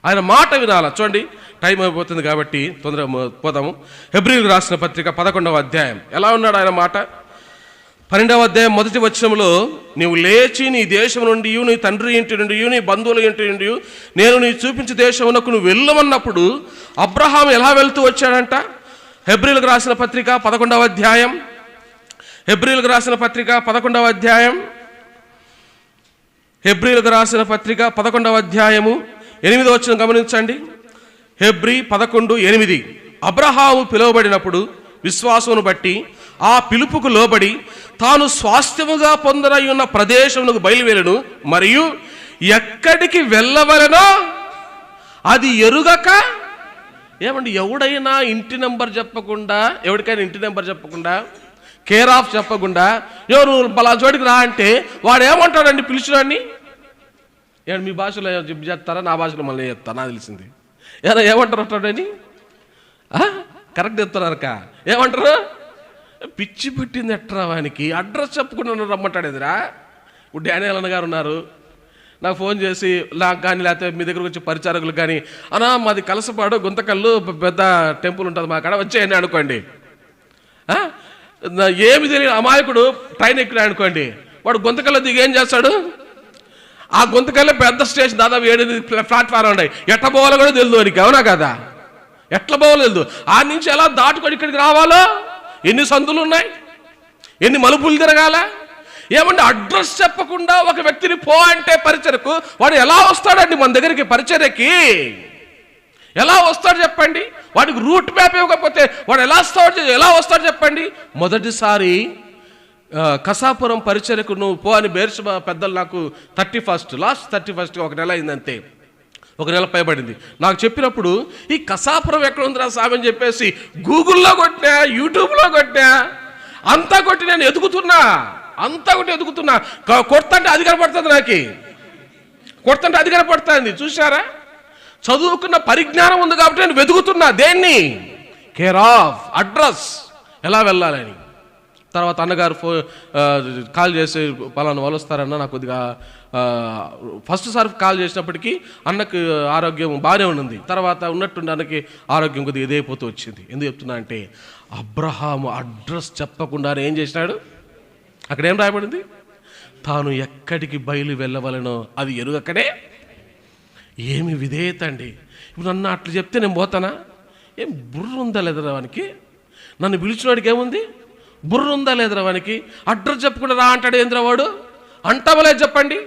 ఆయన మాట వినాలా. చూడండి, టైం అయిపోతుంది కాబట్టి తొందరగా పోదాము. హెబ్రీయులకు రాసిన పత్రిక 11వ అధ్యాయం. ఎలా ఉన్నాడు ఆయన మాట? 12వ అధ్యాయం 1వ వచనంలో, నీవు లేచి నీ దేశం నుండి, నీ తండ్రి ఇంటి నుండి, నీ బంధువుల ఇంటి నుండి నేను నీ చూపించే దేశమునకు నువ్వు వెళ్ళమన్నప్పుడు అబ్రహాం ఎలా వెళ్తూ వచ్చాడంట? హెబ్రీయులకు రాసిన పత్రిక 11వ అధ్యాయం. హెబ్రీయులకు రాసిన పత్రిక 11వ అధ్యాయం. హెబ్రీయులకు రాసిన పత్రిక 11వ అధ్యాయము 8వ వచనం గమనించండి. హెబ్రీ 11:8. అబ్రహాము పిలువబడినప్పుడు విశ్వాసమును బట్టి ఆ పిలుపుకు లోబడి తాను స్వాస్థ్యముగా పొందనై ఉన్న ప్రదేశమునకు బయలువెళ్ళను, మరియు ఎక్కడికి వెళ్ళవలనో అది ఎరుగక. ఏమండి, ఎవడైనా ఇంటి నెంబర్ చెప్పకుండా, ఎవరికైనా ఇంటి నెంబర్ చెప్పకుండా, కేర్ ఆఫ్ చెప్పకుండా, ఎవరు పలానా చోటికి రా అంటే వాడు ఏమంటాడండి పిలిచినాన్ని? ఏమండి, మీ భాషలో చెప్తారా, నా భాషలో మళ్ళీ చెప్తారా? నాకు తెలిసింది. ఏమంటారు అంటాడని? కరెక్ట్ చెప్తున్నారక. ఏమంటారు? పిచ్చి పెట్టింది ఎట్రా వానికి, అడ్రస్ చెప్పుకుంటున్నారు రమ్మంటాడు. ఎదురా ఇప్పుడు డానియల్ అన్న గారు ఉన్నారు, నాకు ఫోన్ చేసి నాకు కానీ లేకపోతే మీ దగ్గరకు వచ్చి పరిచారకులు కానీ, అన్నా మాది కలసపాడు గుంతకల్లు పెద్ద టెంపుల్ ఉంటుంది మా కాడ వచ్చేయండి అనుకోండి. ఏమి తెలియదు అమాయకుడు ట్రైన్ ఎక్కినా అనుకోండి, వాడు గుంతకల్లో దిగి ఏం చేస్తాడు? ఆ గుంతకల్లో పెద్ద స్టేషన్, దాదాపు 7 ప్లాట్ఫారం ఉన్నాయి. ఎట్లా పోవాలో కూడా తెలియదు వానికి. అవునా కదా? ఎట్లా పోవాలో తెలియదు. ఆ నుంచి ఎలా దాటుకొని ఇక్కడికి రావాలో ఎన్ని సందులు ఉన్నాయి, ఎన్ని మలుపులు తిరగాల. ఏమంటే అడ్రస్ చెప్పకుండా ఒక వ్యక్తిని పో అంటే పరిచర్కు వాడు ఎలా వస్తాడండి మన దగ్గరికి? పరిచర్యకి ఎలా వస్తాడు చెప్పండి? వాడికి రూట్ మ్యాప్ ఇవ్వకపోతే వాడు ఎలా వస్తాడు చెప్పండి? మొదటిసారి కసాపురం పరిచర్యకు నువ్వు పో అని బేర్షబా పెద్దలు నాకు లాస్ట్ 31 ఒక నెల అయిందంతే, ఒక నెల పైబడింది నాకు చెప్పినప్పుడు, ఈ కసాపురం ఎక్కడ ఉందిరా సామి అని చెప్పేసి గూగుల్లో కొట్టినా, యూట్యూబ్లో కొట్టినా, అంతా కొట్టి నేను ఎదుగుతున్నా, కొడుతుంటే అది కనపడుతుంది, నాకు కొడుతుంటే అది కనపడుతుంది. చూసారా? చదువుకున్న పరిజ్ఞానం ఉంది కాబట్టి నేను వెతుకుతున్నా. దేన్ని? కేర్ ఆఫ్, అడ్రస్, ఎలా వెళ్ళాలని. తర్వాత అన్నగారు కాల్ చేసి పలానా వాళ్ళు వస్తారన్న, నాకు కొద్దిగా ఫస్ట్ సారి కాల్ చేసినప్పటికీ అన్నకు ఆరోగ్యం బాగానే ఉంది. తర్వాత ఉన్నట్టుండి అన్నకి ఆరోగ్యం కొద్దిగా ఇదైపోతూ వచ్చింది. ఎందుకు చెప్తున్నా అంటే, అబ్రహాము అడ్రస్ చెప్పకుండానే ఏం చేసినాడు? అక్కడ ఏం రాయబడింది? తాను ఎక్కడికి బయలు వెళ్ళవలనో అది ఎరుగక్కడే. ఏమి విధేయత అండి! ఇప్పుడు నన్ను అట్లా చెప్తే నేను పోతానా? ఏం బుర్ర ఉందా లేదా వానికి? నన్ను పిలిచినవాడికి ఏముంది? బుర్ర ఉందా లేదా వానికి? అడ్రస్ చెప్పకుండా రా అంటాడు. ఏంద్రా వాడు? అంటామలేదు చెప్పండి,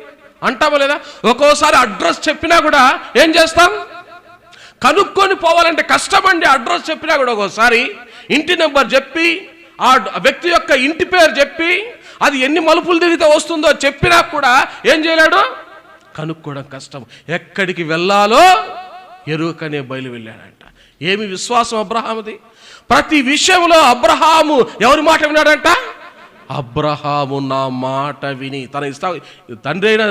అంటామలేదా? ఒక్కోసారి అడ్రస్ చెప్పినా కూడా ఏం చేస్తాం? కనుక్కొని పోవాలంటే కష్టమండి. అడ్రస్ చెప్పినా కూడా ఒక్కోసారి ఇంటి నెంబర్ చెప్పి, ఆ వ్యక్తి యొక్క ఇంటి పేరు చెప్పి, అది ఎన్ని మలుపులు తిరిగితే వస్తుందో చెప్పినా కూడా ఏం చేయలేడు? కనుక్కోవడం కష్టం. ఎక్కడికి వెళ్ళాలో ఎరుకనే బయలు వెళ్ళాడంట. ఏమి విశ్వాసం అబ్రహాముది! ప్రతి విషయంలో అబ్రహాము ఎవరి మాట విన్నాడంట? అబ్రహాము నా మాట విని, తన తండ్రి అయిన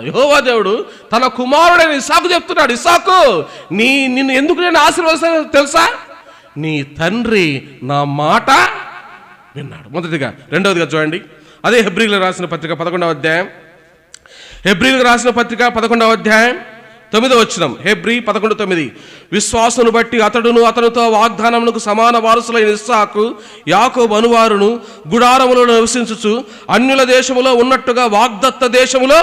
యెహోవా దేవుడు తన కుమారుడైన ఇస్సాకు చెప్తున్నాడు, ఇస్సాకు నిన్ను ఎందుకు నేను ఆశీర్వదిస్తానో తెలుసా? నీ తండ్రి నా మాట విన్నాడు. మొదటిగా. రెండవదిగా చూడండి, అదే హెబ్రీయులకు రాసిన పత్రిక 11వ అధ్యాయం. హెబ్రీయులకు రాసిన పత్రిక 11వ అధ్యాయం 9వ వచనం. హెబ్రీ 11:9. విశ్వాసమును బట్టి అతడును అతనితో వాగ్దానమునకు సమాన వారసులైన ఇస్సాకు, యాకోబు అనువారును గుడారములో నివసించుచు అన్యుల దేశములో ఉన్నట్టుగా వాగ్దత్త దేశములో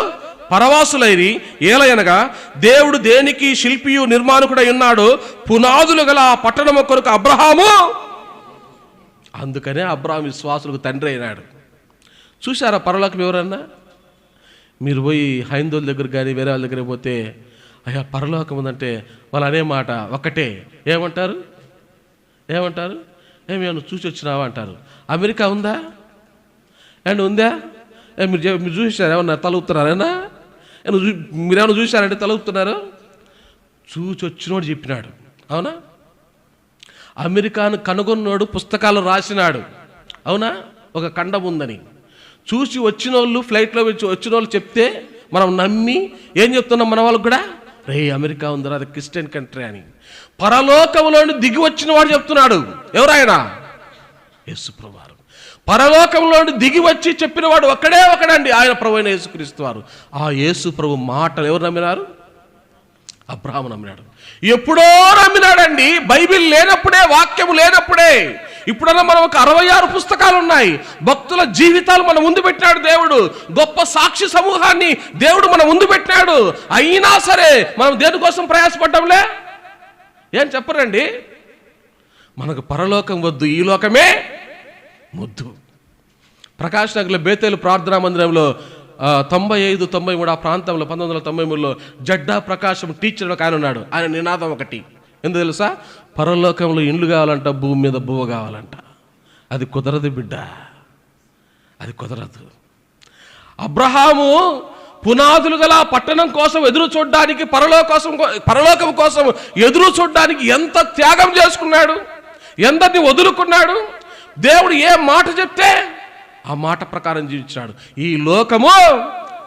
పరవాసులైరి. ఏలయనగా దేవుడు దేనికి శిల్పియు నిర్మాణకుడై ఉన్నాడో పునాదులు గల ఆ పట్టణము కొరకు అబ్రహాము. అందుకనే అబ్రహాము విశ్వాసులకు తండ్రి అయినాడు. చూశారా పరలోకం ఎవరన్నా? మీరు పోయి హైందవుల దగ్గర కానీ వేరే వాళ్ళ దగ్గర పోతే అయ్యా పరలోకం ఉందంటే వాళ్ళు అనే మాట ఒక్కటే, ఏమంటారు ఏమేమన్నా చూసి వచ్చినావా అంటారు. అమెరికా ఉందా అండ్ ఉందా? మీరు చూసారా? ఏమన్నా తలుపుతున్నారేనా? మీరేమన్నా చూశారంటే తలుపుతున్నారు? చూసి వచ్చినోడు చెప్పినాడు. అవునా? అమెరికాను కనుగొన్నోడు పుస్తకాలు రాసినాడు. అవునా? ఒక ఖండం ఉందని చూసి వచ్చిన వాళ్ళు, ఫ్లైట్లో వచ్చిన వాళ్ళు చెప్తే మనం నమ్మి ఏం చెప్తున్నాం మన వాళ్ళకు కూడా, రే అమెరికా ఉందిరా, అది క్రిస్టియన్ కంట్రీ అని. పరలోకంలో దిగి వచ్చిన వాడు చెప్తున్నాడు. ఎవరాయన? యేసు ప్రభువారు. పరలోకంలో దిగి వచ్చి చెప్పినవాడు ఒకడండి, ఆయన ప్రభు అయిన యేసుక్రీస్తు వారు. ఆ యేసు ప్రభు మాటలు ఎవరు నమ్మినారు? అబ్రహాము నమ్మినాడు. ఎప్పుడో నమ్మినాడండి. బైబిల్ లేనప్పుడే, వాక్యము లేనప్పుడే. ఇప్పుడన్నా మనం ఒక 66 పుస్తకాలు ఉన్నాయి. భక్తుల జీవితాలు మన ముందు పెట్టినాడు దేవుడు. గొప్ప సాక్షి సమూహాన్ని దేవుడు మన ముందు పెట్టినాడు. అయినా సరే మనం దేనికోసం ప్రయాసపడ్డంలే? ఏం చెప్పరండి? మనకు పరలోకం వద్దు, ఈ లోకమే ముద్దు. ప్రకాష్ నగర్లో బేతేలు ప్రార్థనా మందిరంలో 95-93 ఆ ప్రాంతంలో 1993లో జడ్డా ప్రకాశం టీచర్ ఒక ఆయన ఉన్నాడు. ఆయన నినాదం ఒకటి, ఎందుకు తెలుసా? పరలోకంలో ఇండ్లు కావాలంట, భూమి మీద బువ్వ కావాలంట. అది కుదరదు బిడ్డ, అది కుదరదు. అబ్రహాము పునాదులు గల పట్టణం కోసం ఎదురు చూడడానికి, పరలోకం కోసం ఎదురు చూడడానికి ఎంత త్యాగం చేసుకున్నాడు, ఎందరిని వదులుకున్నాడు. దేవుడు ఏ మాట చెప్తే ఆ మాట ప్రకారం జీవించాడు. ఈ లోకము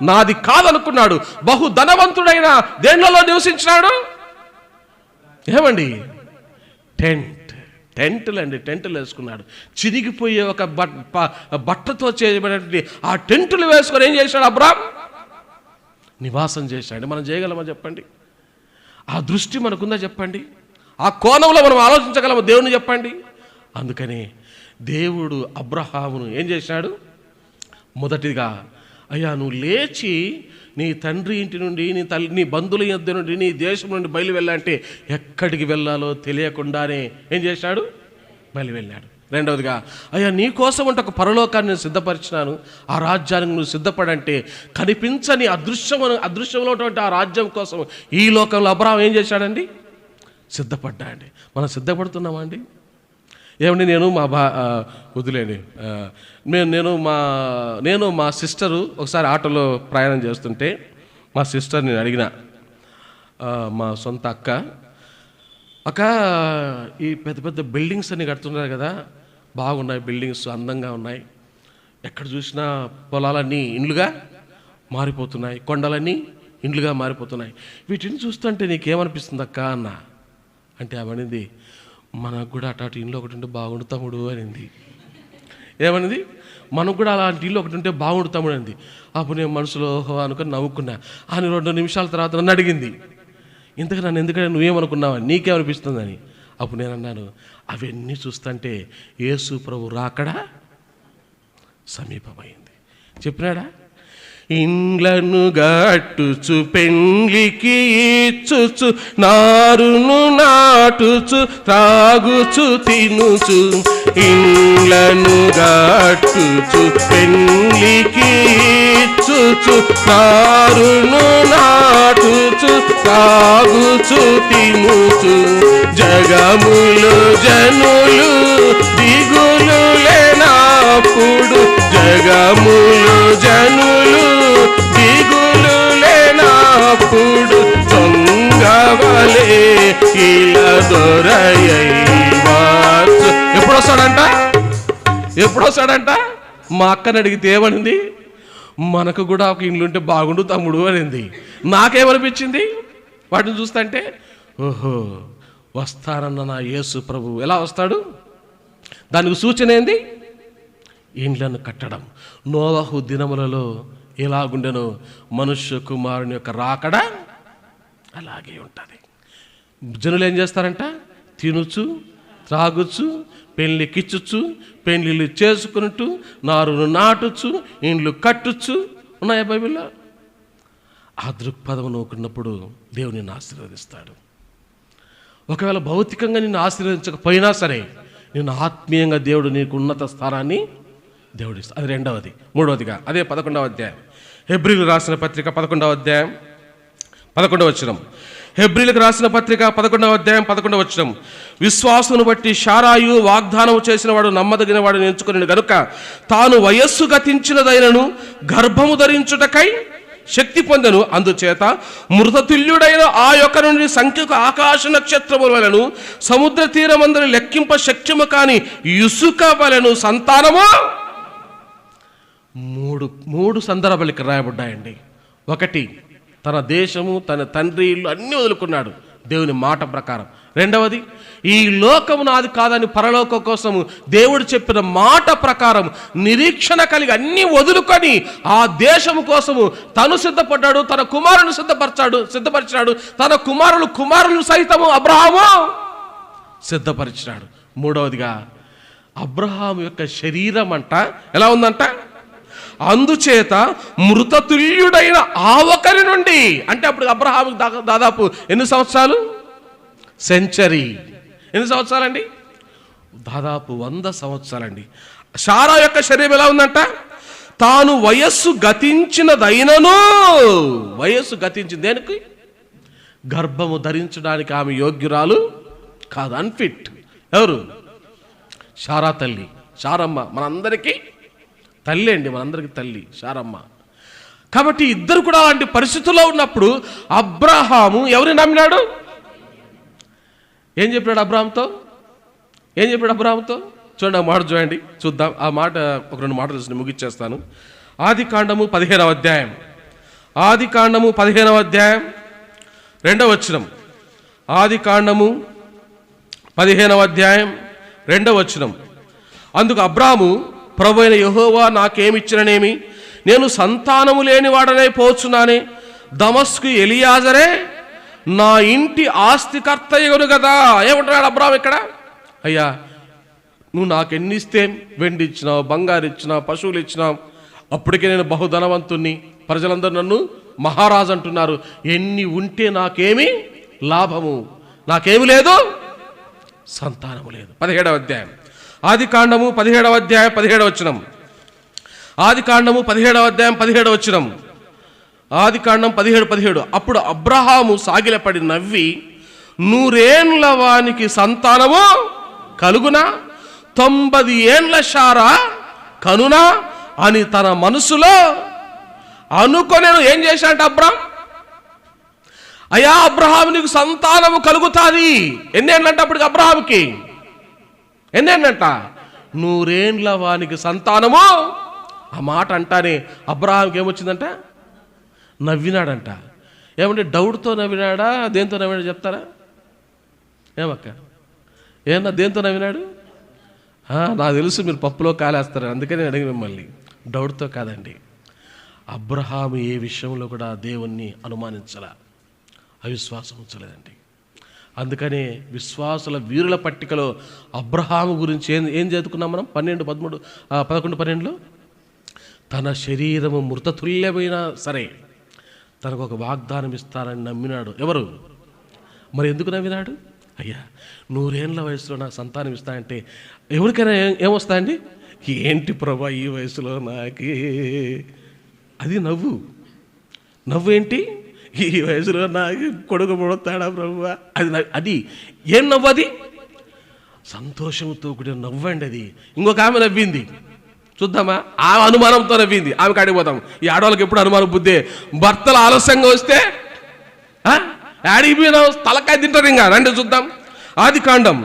నాది కాదనుకున్నాడు. బహు ధనవంతుడైన దేనిలో నివసించినాడు? ఏమండి? టెంట్లు వేసుకున్నాడు. చిరిగిపోయే ఒక బట్టతో చేయబడినటువంటి ఆ టెంటులు వేసుకొని ఏం చేశాడు? అబ్రాహాం నివాసం చేశాడు. మనం చేయగలమా చెప్పండి? ఆ దృష్టి మనకుందా చెప్పండి? ఆ కోణంలో మనం ఆలోచించగలమా దేవుని చెప్పండి? అందుకని దేవుడు అబ్రహామును ఏం చేశాడు? మొదటిగా, అయ్యా నువ్వు లేచి నీ తండ్రి ఇంటి నుండి, నీ బంధువుల యొద్ద నుండి, నీ దేశం నుండి బయలు వెళ్ళాలంటే ఎక్కడికి వెళ్ళాలో తెలియకుండానే ఏం చేశాడు? బయలు వెళ్ళాడు. రెండవదిగా, అయ్యా నీ కోసం అంటే ఒక పరలోకాన్ని నేను సిద్ధపరిచినాను, ఆ రాజ్యానికి నువ్వు సిద్ధపడంటే కనిపించని అదృశ్యంలో ఉన్నటువంటి ఆ రాజ్యం కోసం ఈ లోకంలో అబ్రహాం ఏం చేశాడండి? సిద్ధపడ్డాడండి. మనం సిద్ధపడుతున్నామా అండి? ఏమండి, వదిలేండి, నేను మా సిస్టరు ఒకసారి ఆటోలో ప్రయాణం చేస్తుంటే మా సిస్టర్ నేను అడిగిన, మా సొంత అక్క, ఈ పెద్ద పెద్ద బిల్డింగ్స్ అన్ని కడుతున్నారు కదా, బాగున్నాయి బిల్డింగ్స్, అందంగా ఉన్నాయి, ఎక్కడ చూసినా పొలాలన్నీ ఇండ్లుగా మారిపోతున్నాయి, కొండలన్నీ ఇండ్లుగా మారిపోతున్నాయి, వీటిని చూస్తుంటే నీకేమనిపిస్తుంది అక్క అన్న అంటే అవనింది, మనకు కూడా అటు ఇంట్లో ఒకటి ఉంటే బాగుండు తమ్ముడు అనింది. ఏమనింది? మనకు కూడా అలాంటి ఇల్లు ఒకటి ఉంటే బాగుండు తమ్ముడు అనింది. అప్పుడు నేను మనసులో అనుకుని నవ్వుకున్నా. అని 2 నిమిషాల తర్వాత నన్ను అడిగింది, ఇంతకు నన్ను ఎందుకంటే నువ్వేమనుకున్నావా, నీకేమనిపిస్తుందని. అప్పుడు నేను అన్నాను, అవన్నీ చూస్తుంటే యేసు ప్రభు రాకడా సమీపమైంది. చెప్పినాడా? ఇండ్లను గట్టుచు పెండ్లికి ఇచ్చుచు, నారును నాటుచు త్రాగుచు తినుచు, ఇండ్లను గట్టుచు పెండ్లికి ఇచ్చుచు, నారును నాటుచు త్రాగుచు తినుచు, జగములు జనులు దిగులు లేనప్పుడు, జగములు జనులు దిగులు లేనప్పుడు, దొంగవలే ఇలా దొరయ్యవాచు. ఎప్పుడు వస్తాడంట? మా అక్కని అడిగితే ఏమనింది? మనకు కూడా ఒక ఇండ్లు ఉంటే బాగుండు తమ్ముడు అనింది. నాకేమనిపించింది వాటిని చూస్తుంటే, ఓహో వస్తానన్న నా యేసు ప్రభు ఎలా వస్తాడు? దానికి సూచన ఏంది? ఇండ్లను కట్టడం. నోవహు దినములలో ఎలాగుండెనో మనుష్య కుమారుని యొక్క రాకడ అలాగే ఉంటుంది. జనులు ఏం చేస్తారంట? తినుచు త్రాగుచు పెళ్ళికిచ్చుచు పెళ్ళిళ్ళు చేసుకున్నట్టు నారును నాటుచు ఇండ్లు కట్టుచు ఉన్నాయా బైబిల్లో? ఆ దృక్పథం నూకున్నప్పుడు దేవుడు నిన్ను ఆశీర్వదిస్తాడు. ఒకవేళ భౌతికంగా నిన్ను ఆశీర్వదించకపోయినా సరే నిన్ను ఆత్మీయంగా దేవుడు నీకు ఉన్నత స్థానాన్ని దేవుడు ఇస్తాడు. అది రెండవది. మూడవదిగా అదే 11వ అధ్యాయం, హెబ్రీయులకు రాసిన పత్రిక 11వ అధ్యాయం 11వ వచనం. హెబ్రీలకు రాసిన పత్రిక 11వ అధ్యాయం 11వ వచనం. విశ్వాసమును బట్టి శారాయు వాగ్దానం చేసిన వాడు నమ్మదగిన వాడిని ఎంచుకుని గనుక తాను వయస్సు గతించినదైనను గర్భము ధరించుటకై శక్తి పొందెను. అందుచేత మృతతుల్యుడైన ఆ యొక్క నుండి సంఖ్యకు ఆకాశ నక్షత్రముల వలెను సముద్ర తీరమందరి లెక్కింప శక్యము కాని ఇసుక వలెను సంతానము. మూడు సందర్భాలు ఇక్కడ రాయబడ్డాయండి. ఒకటి, తన దేశము తన తండ్రి ఇల్లు అన్నీ వదులుకున్నాడు దేవుని మాట ప్రకారం. రెండవది, ఈ లోకము నాది కాదని పరలోకం కోసము దేవుడు చెప్పిన మాట ప్రకారం నిరీక్షణ కలిగి అన్నీ వదులుకొని ఆ దేశము కోసము తను సిద్ధపడ్డాడు, తన కుమారుని సిద్ధపరిచాడు, తన కుమారులు సైతము అబ్రహాము సిద్ధపరిచాడు. మూడవదిగా, అబ్రహాము యొక్క శరీరం అంట ఎలా ఉందంట, అందుచేత మృతతుల్యుడైన ఆ ఒకరి నుండి, అంటే అప్పుడు అబ్రహాముకి దాదాపు ఎన్ని సంవత్సరాలు, సెంచరీ. ఎన్ని సంవత్సరాలండి? దాదాపు 100 సంవత్సరాలండి. శారా యొక్క శరీరం ఎలా ఉందంట, తాను వయస్సు గతించినదైనను, వయస్సు గతించింది దేనికి, గర్భము ధరించడానికి ఆమె యోగ్యురాలు కాదు, అన్ఫిట్. ఎవరు? శారా తల్లి, శారమ్మ. మనందరికీ తల్లి అండి, మనందరికీ తల్లి శారమ్మ. కాబట్టి ఇద్దరు కూడా అలాంటి పరిస్థితుల్లో ఉన్నప్పుడు అబ్రహాము ఎవరిని నమ్మినాడు? ఏం చెప్పాడు అబ్రహాంతో? చూడండి, ఆ మాట చూడండి, చూద్దాం. ఆ మాట ఒక 2 మాటలు చూసి ముగిచ్చేస్తాను. ఆది కాండము 15వ అధ్యాయం, 2వ వచనం. ఆది కాండము 15వ అధ్యాయం 2వ వచనం. అందుకు అబ్రాము, ప్రభు అయిన యెహోవా నాకేమిచ్చిననేమి, నేను సంతానము లేనివాడనే పోచున్నానే, దమస్కు ఎలియాజరే నా ఇంటి ఆస్తికర్తయ్యను కదా. ఏమంటున్నాడు అబ్రాము ఇక్కడ? అయ్యా, నువ్వు నాకెన్ని ఇస్తే, వెండి ఇచ్చినావు, బంగారు ఇచ్చినావు, పశువులు ఇచ్చినావు, అప్పటికే నేను బహుధనవంతుణ్ణి, ప్రజలందరూ నన్ను మహారాజు అంటున్నారు, ఎన్ని ఉంటే నాకేమి లాభము, నాకేమి లేదు, సంతానము లేదు. 17వ అధ్యాయం, ఆది కాండము 17వ అధ్యాయం 17వ వచనం. ఆది కాండము 17వ అధ్యాయం 17వ వచనం. ఆది కాండం 17:17. అప్పుడు అబ్రహాము సాగిలపడి నవ్వి, 100 ఏండ్ల వానికి సంతానము కలుగునా, 90 ఏండ్ల శారా కనునా అని తన మనసులో అనుకొనేను. ఏం చేశాడంట అబ్రాహం? అయ్యా అబ్రహాము, నీకు సంతానము కలుగుతాది. ఎన్నేళ్ళంట అప్పటికి అబ్రహాముకి? ఎన్నేళ్ళంట? 100 ఏండ్ల వానికి సంతానము. ఆ మాట అంటానే అబ్రహాంకి ఏమొచ్చిందంట? నవ్వినాడంట. ఏమంటే డౌట్తో నవ్వినాడా, దేంతో నవ్వినాడు చెప్తారా? ఏమక్క, ఏమన్నా దేంతో నవ్వినాడు? నాకు తెలుసు మీరు పప్పులో కాలేస్తారు, అందుకని నేను అడిగి మిమ్మల్ని. డౌట్తో కాదండి. అబ్రహాము ఏ విషయంలో కూడా దేవుణ్ణి అనుమానించలా, అవిశ్వాసం ఉంచలేదండి. అందుకనే విశ్వాసుల వీరుల పట్టికలో అబ్రహాము గురించి ఏం చదువుకున్నాం మనం? 11-12లో తన శరీరము మృతతుల్యమైనా సరే తనకు ఒక వాగ్దానం ఇస్తారని నమ్మినాడు. ఎవరు? మరి ఎందుకు నమ్మినాడు? అయ్యా 100 ఏండ్ల వయసులో నాకు సంతానం ఇస్తానంటే ఎవరికైనా ఏమొస్తాయండి? ఏంటి ప్రభా ఈ వయసులో నాకే, అది నవ్వు ఏంటి, ఈ వయసులో నాకు కొడుకు పుడతాడా ప్రభు, అది ఏం నవ్వు? అది సంతోషంతో కూడిన నవ్వండి అది. ఇంకొక ఆమె నవ్వింది, చూద్దామా? ఆ అనుమానంతో నవ్వింది. ఆమె కాడికి పోతాం. ఈ ఆడవాళ్ళకి ఎప్పుడు అనుమానం బుద్ధే. భర్తలు ఆలస్యంగా వస్తే యాడికి పోయినా తలకాయ తింటారు. ఇంకా రండి చూద్దాం. ఆది కాండము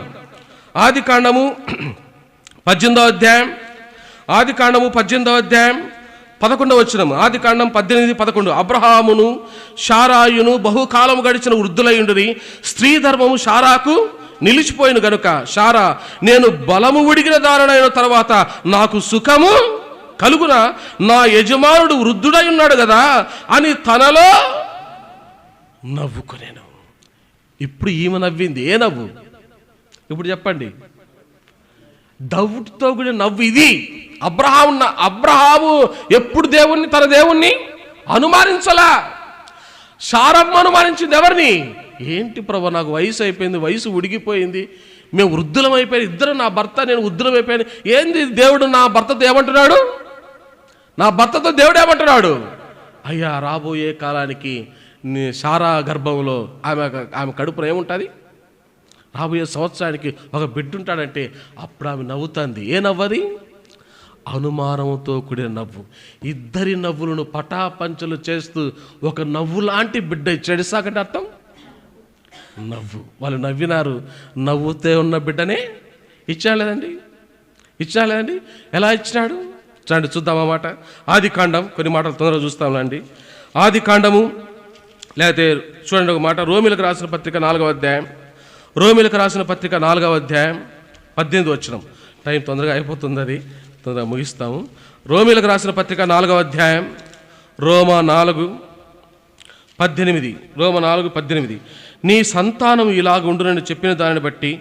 18వ అధ్యాయం, 11వ వచనం. ఆది కాండం 18-11. అబ్రహామును శారాయును బహుకాలము గడిచిన వృద్ధులయుండురి, స్త్రీ ధర్మము శారాకు నిలిచిపోయిన గనుక శారా, నేను బలము ఉడిగిన దారుణైన తర్వాత నాకు సుఖము కలుగున, నా యజమానుడు వృద్ధుడై ఉన్నాడు కదా అని తనలో నవ్వుకునేను. ఇప్పుడు ఈమె నవ్వింది. ఏ నవ్వు? ఇప్పుడు చెప్పండి. డౌట్తో కూడా నవ్వు ఇది. అబ్రహాము ఎప్పుడు తన దేవుణ్ణి అనుమానించలా. శారమ్మ అనుమానించింది ఎవరిని? ఏంటి ప్రభు, నాకు వయసు అయిపోయింది, వయసు ఉడిగిపోయింది, మేము వృద్ధులం అయిపోయాను, ఇద్దరు, నా భర్త నేను వృద్ధులం అయిపోయాను. ఏంది దేవుడు నా భర్తతో ఏమంటున్నాడు? అయ్యా రాబోయే కాలానికి సారా గర్భంలో ఆమె కడుపులో ఏముంటుంది? రాబోయే సంవత్సరానికి ఒక బిడ్డ ఉంటాడంటే అప్పుడు ఆమె నవ్వుతుంది. ఏ నవ్వది? అనుమానంతో కూడిన నవ్వు. ఇద్దరి నవ్వులను పటాపంచలు చేస్తూ ఒక నవ్వు లాంటి బిడ్డ ఇచ్చాడు ఇస్సాకంటే అర్థం నవ్వు. వాళ్ళు నవ్వినారు. నవ్వుతే ఉన్న బిడ్డనే ఇచ్చాలేదండి. ఎలా ఇచ్చినాడు చూడండి, చూద్దాం ఆ మాట. ఆది కాండం, కొన్ని మాటలు తొందరగా చూస్తాంలేండి. ఆది కాండము, లేకపోతే చూడండి ఒక మాట, రోమిలకు రాసిన పత్రిక 4వ అధ్యాయం, 4వ అధ్యాయం 18 వచనం. టైం తొందరగా అయిపోతుంది, అది తొందరగా ముగిస్తాము. రోమిలకు రాసిన పత్రిక 4వ అధ్యాయం, రోమా 4:18. నీ సంతానం ఇలాగ ఉండునని చెప్పిన దానిని బట్టి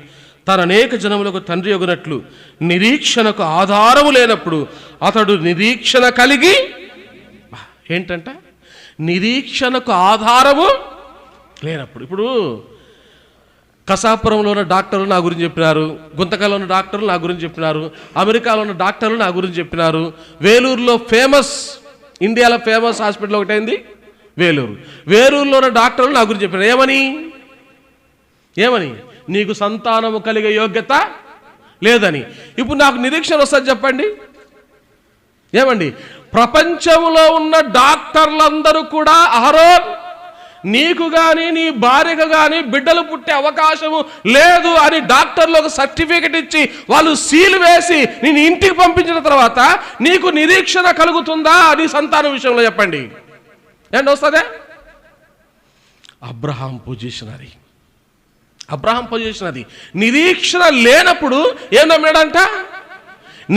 తన అనేక జనములకు తండ్రి యొగునట్లు నిరీక్షణకు ఆధారము లేనప్పుడు అతడు నిరీక్షణ కలిగి, ఏంటంట? నిరీక్షణకు ఆధారము లేనప్పుడు. ఇప్పుడు కసాపురంలో ఉన్న డాక్టర్లు నా గురించి చెప్పినారు, గుంతకల్లో ఉన్న డాక్టర్లు నా గురించి చెప్పినారు, అమెరికాలో ఉన్న డాక్టర్లు నా గురించి చెప్పినారు, వేలూరులో ఇండియాలో ఫేమస్ హాస్పిటల్ ఒకటైంది వేలూరులో ఉన్న డాక్టర్లు నా గురించి చెప్పినారు. ఏమని? నీకు సంతానము కలిగే యోగ్యత లేదని. ఇప్పుడు నాకు నిరీక్షణ వస్తుంది చెప్పండి. ఏమండి? ప్రపంచంలో ఉన్న డాక్టర్లందరూ కూడా అహరోన్, నీకు కానీ నీ భార్యకు కానీ బిడ్డలు పుట్టే అవకాశము లేదు అని డాక్టర్లకు సర్టిఫికెట్ ఇచ్చి వాళ్ళు సీల్ వేసి నేను ఇంటికి పంపించిన తర్వాత నీకు నిరీక్షణ కలుగుతుందా నీ సంతానం విషయంలో? చెప్పండి. ఏంటి వస్తుందే? అబ్రహాం పొజిషన్ అది. నిరీక్షణ లేనప్పుడు ఏం నమ్మాడంట?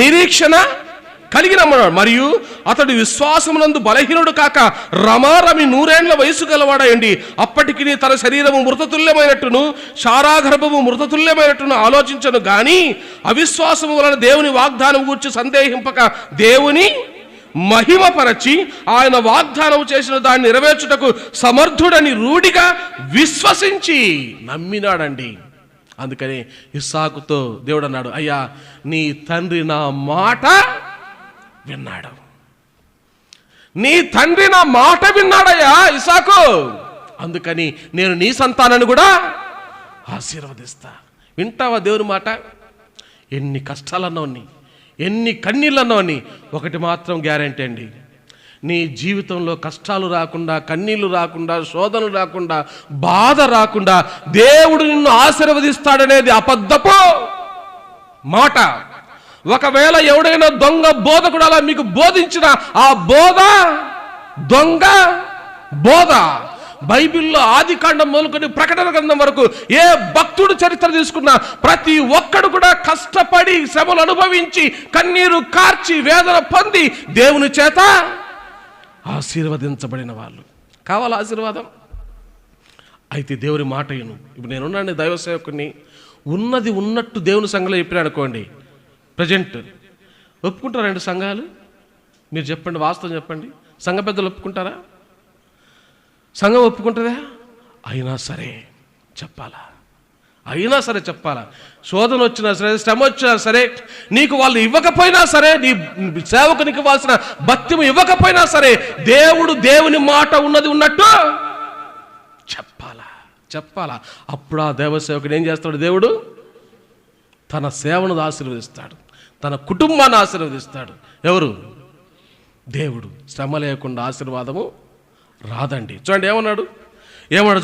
నిరీక్షణ కలిగి నమ్మన్నాడు. మరియు అతడు విశ్వాసమునందు బలహీనుడు కాక రమారమి 100 ఏండ్ల వయసు గలవాడయండి. అప్పటికి తన శరీరము మృతతుల్యమైనట్టును శారాగర్భము మృతతుల్యమైనట్టును ఆలోచించను గాని అవిశ్వాసము వలన దేవుని వాగ్దానం గూర్చి సందేహింపక దేవుని మహిమపరచి ఆయన వాగ్దానం చేసిన దాన్ని నెరవేర్చుటకు సమర్థుడని రూఢిగా విశ్వసించి నమ్మినాడండి. అందుకని ఇస్సాకుతో దేవుడు అన్నాడు, అయ్యా నీ తండ్రి నా మాట విన్నాడు. విన్నాడయ్యా ఇస్సాకు, అందుకని నేను నీ సంతానాన్ని కూడా ఆశీర్వదిస్తా. వింటావా దేవుని మాట? ఎన్ని కష్టాలన్నోని, ఎన్ని కన్నీళ్ళన్నోని, ఒకటి మాత్రం గ్యారెంటీ అండి, నీ జీవితంలో కష్టాలు రాకుండా, కన్నీళ్లు రాకుండా, శోధనలు రాకుండా, బాధ రాకుండా దేవుడు నిన్ను ఆశీర్వదిస్తాడనేది అబద్ధపు మాట. ఒకవేళ ఎవడైనా దొంగ బోధకుడు అలా మీకు బోధించిన ఆ బోధ దొంగ బోధ. బైబిల్లో ఆది కాండం మొదలుకొని ప్రకటన గ్రంథం వరకు ఏ భక్తుడు చరిత్ర తీసుకున్నా ప్రతి ఒక్కడు కూడా కష్టపడి శ్రమలు అనుభవించి కన్నీరు కార్చి వేదన పొంది దేవుని చేత ఆశీర్వదించబడిన వాళ్ళు. కావాలా ఆశీర్వాదం? అయితే దేవుని మాట విను. ఇప్పుడు నేనున్నాను దైవ సేవకుని, ఉన్నది ఉన్నట్టు దేవుని సంఘంలో చెప్పినా అనుకోండి, ప్రజెంట్ ఒప్పుకుంటారా సంఘాలు? మీరు చెప్పండి, వాస్తవం చెప్పండి. సంఘ పెద్దలు ఒప్పుకుంటారా? సంఘం ఒప్పుకుంటుందా? అయినా సరే చెప్పాలా. శోధన వచ్చినా సరే, శ్రమ వచ్చినా సరే, నీకు వాళ్ళు ఇవ్వకపోయినా సరే, నీ సేవకునికి ఇవ్వాల్సిన భక్తిము ఇవ్వకపోయినా సరే, దేవుని మాట ఉన్నది ఉన్నట్టు చెప్పాలా. అప్పుడు ఆ దేవ సేవకుడు ఏం చేస్తాడు? దేవుడు తన సేవను ఆశీర్వదిస్తాడు, తన కుటుంబాన్ని ఆశీర్వదిస్తాడు. ఎవరు? దేవుడు. శ్రమ లేకుండా ఆశీర్వాదము రాదండి. చూడండి ఏమన్నాడు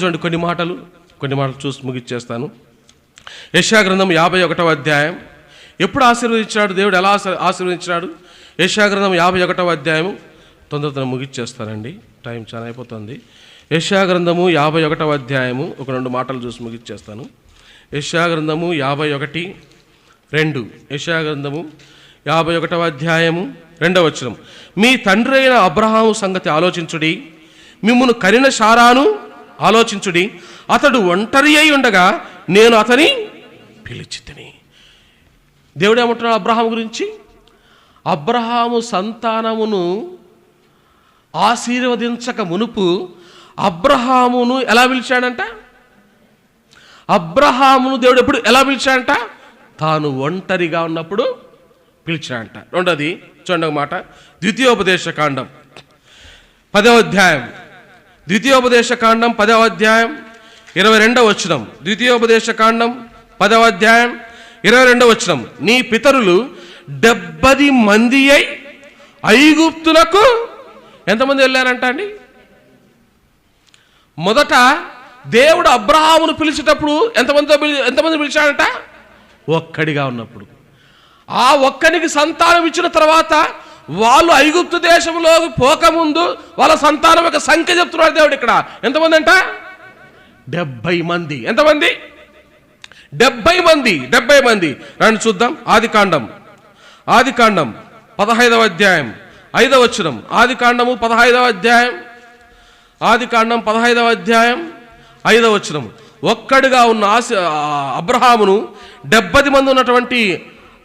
చూడండి, కొన్ని మాటలు చూసి ముగిచ్చేస్తాను. యెషయా గ్రంథం 51వ అధ్యాయం. ఎప్పుడు ఆశీర్వదించాడు దేవుడు? ఎలా ఆశీర్వదించాడు? యెషయా గ్రంథం 51వ అధ్యాయం. తొందరగా ముగిచ్చేస్తానండి, టైం చాలా అయిపోతుంది. యెషయా గ్రంథము 51వ అధ్యాయము, ఒక 2 మాటలు చూసి ముగిచ్చేస్తాను. యెషయా గ్రంథము 51:2. యెషయా గ్రంథము 51వ అధ్యాయము 2వ వచనం. మీ తండ్రి అయిన అబ్రహాము సంగతి ఆలోచించుడి, మిమ్మును కరిన శారాను ఆలోచించుడి. అతడు ఒంటరి అయి ఉండగా నేను అతని పిలిచితిని. దేవుడు ఏమంటున్నాడు అబ్రహాము గురించి? అబ్రహాము సంతానమును ఆశీర్వదించక మునుపు అబ్రహామును ఎలా పిలిచాడంట? అబ్రహామును దేవుడు ఎప్పుడు ఎలా పిలిచాడంట? తాను ఒంటరిగా ఉన్నప్పుడు పిలిచాడంట. రెండోది చూడండి ఒక మాట, ద్వితీయోపదేశ కాండం 10వ అధ్యాయం ద్వితీయోపదేశ కాండం 10వ అధ్యాయం 22వ వచనం. ద్వితీయోపదేశ కాండం 10వ అధ్యాయం 22వ వచనం. నీ పితరులు 70 మంది అయి ఐగుప్తులకు ఎంతమంది వెళ్ళారంట అండి? మొదట దేవుడు అబ్రహామును పిలిచేటప్పుడు ఎంతమంది పిలిచాడంట? ఒక్కడిగా ఉన్నప్పుడు. ఆ ఒక్కనికి సంతానం ఇచ్చిన తర్వాత వాళ్ళు ఐగుప్తు దేశంలోకి పోకముందు వాళ్ళ సంతానం యొక్క సంఖ్య చెప్తున్నాడు దేవుడు ఇక్కడ. ఎంతమంది అంట? 70 మంది. ఎంతమంది? 70 మంది. 70 మంది. రండి చూద్దాం. ఆదికాండం 15వ అధ్యాయం 5వ వచనం. ఆదికాండం 15వ అధ్యాయం 5వ వచనం. ఒక్కడిగా ఉన్న అబ్రహామును 70 మంది ఉన్నటువంటి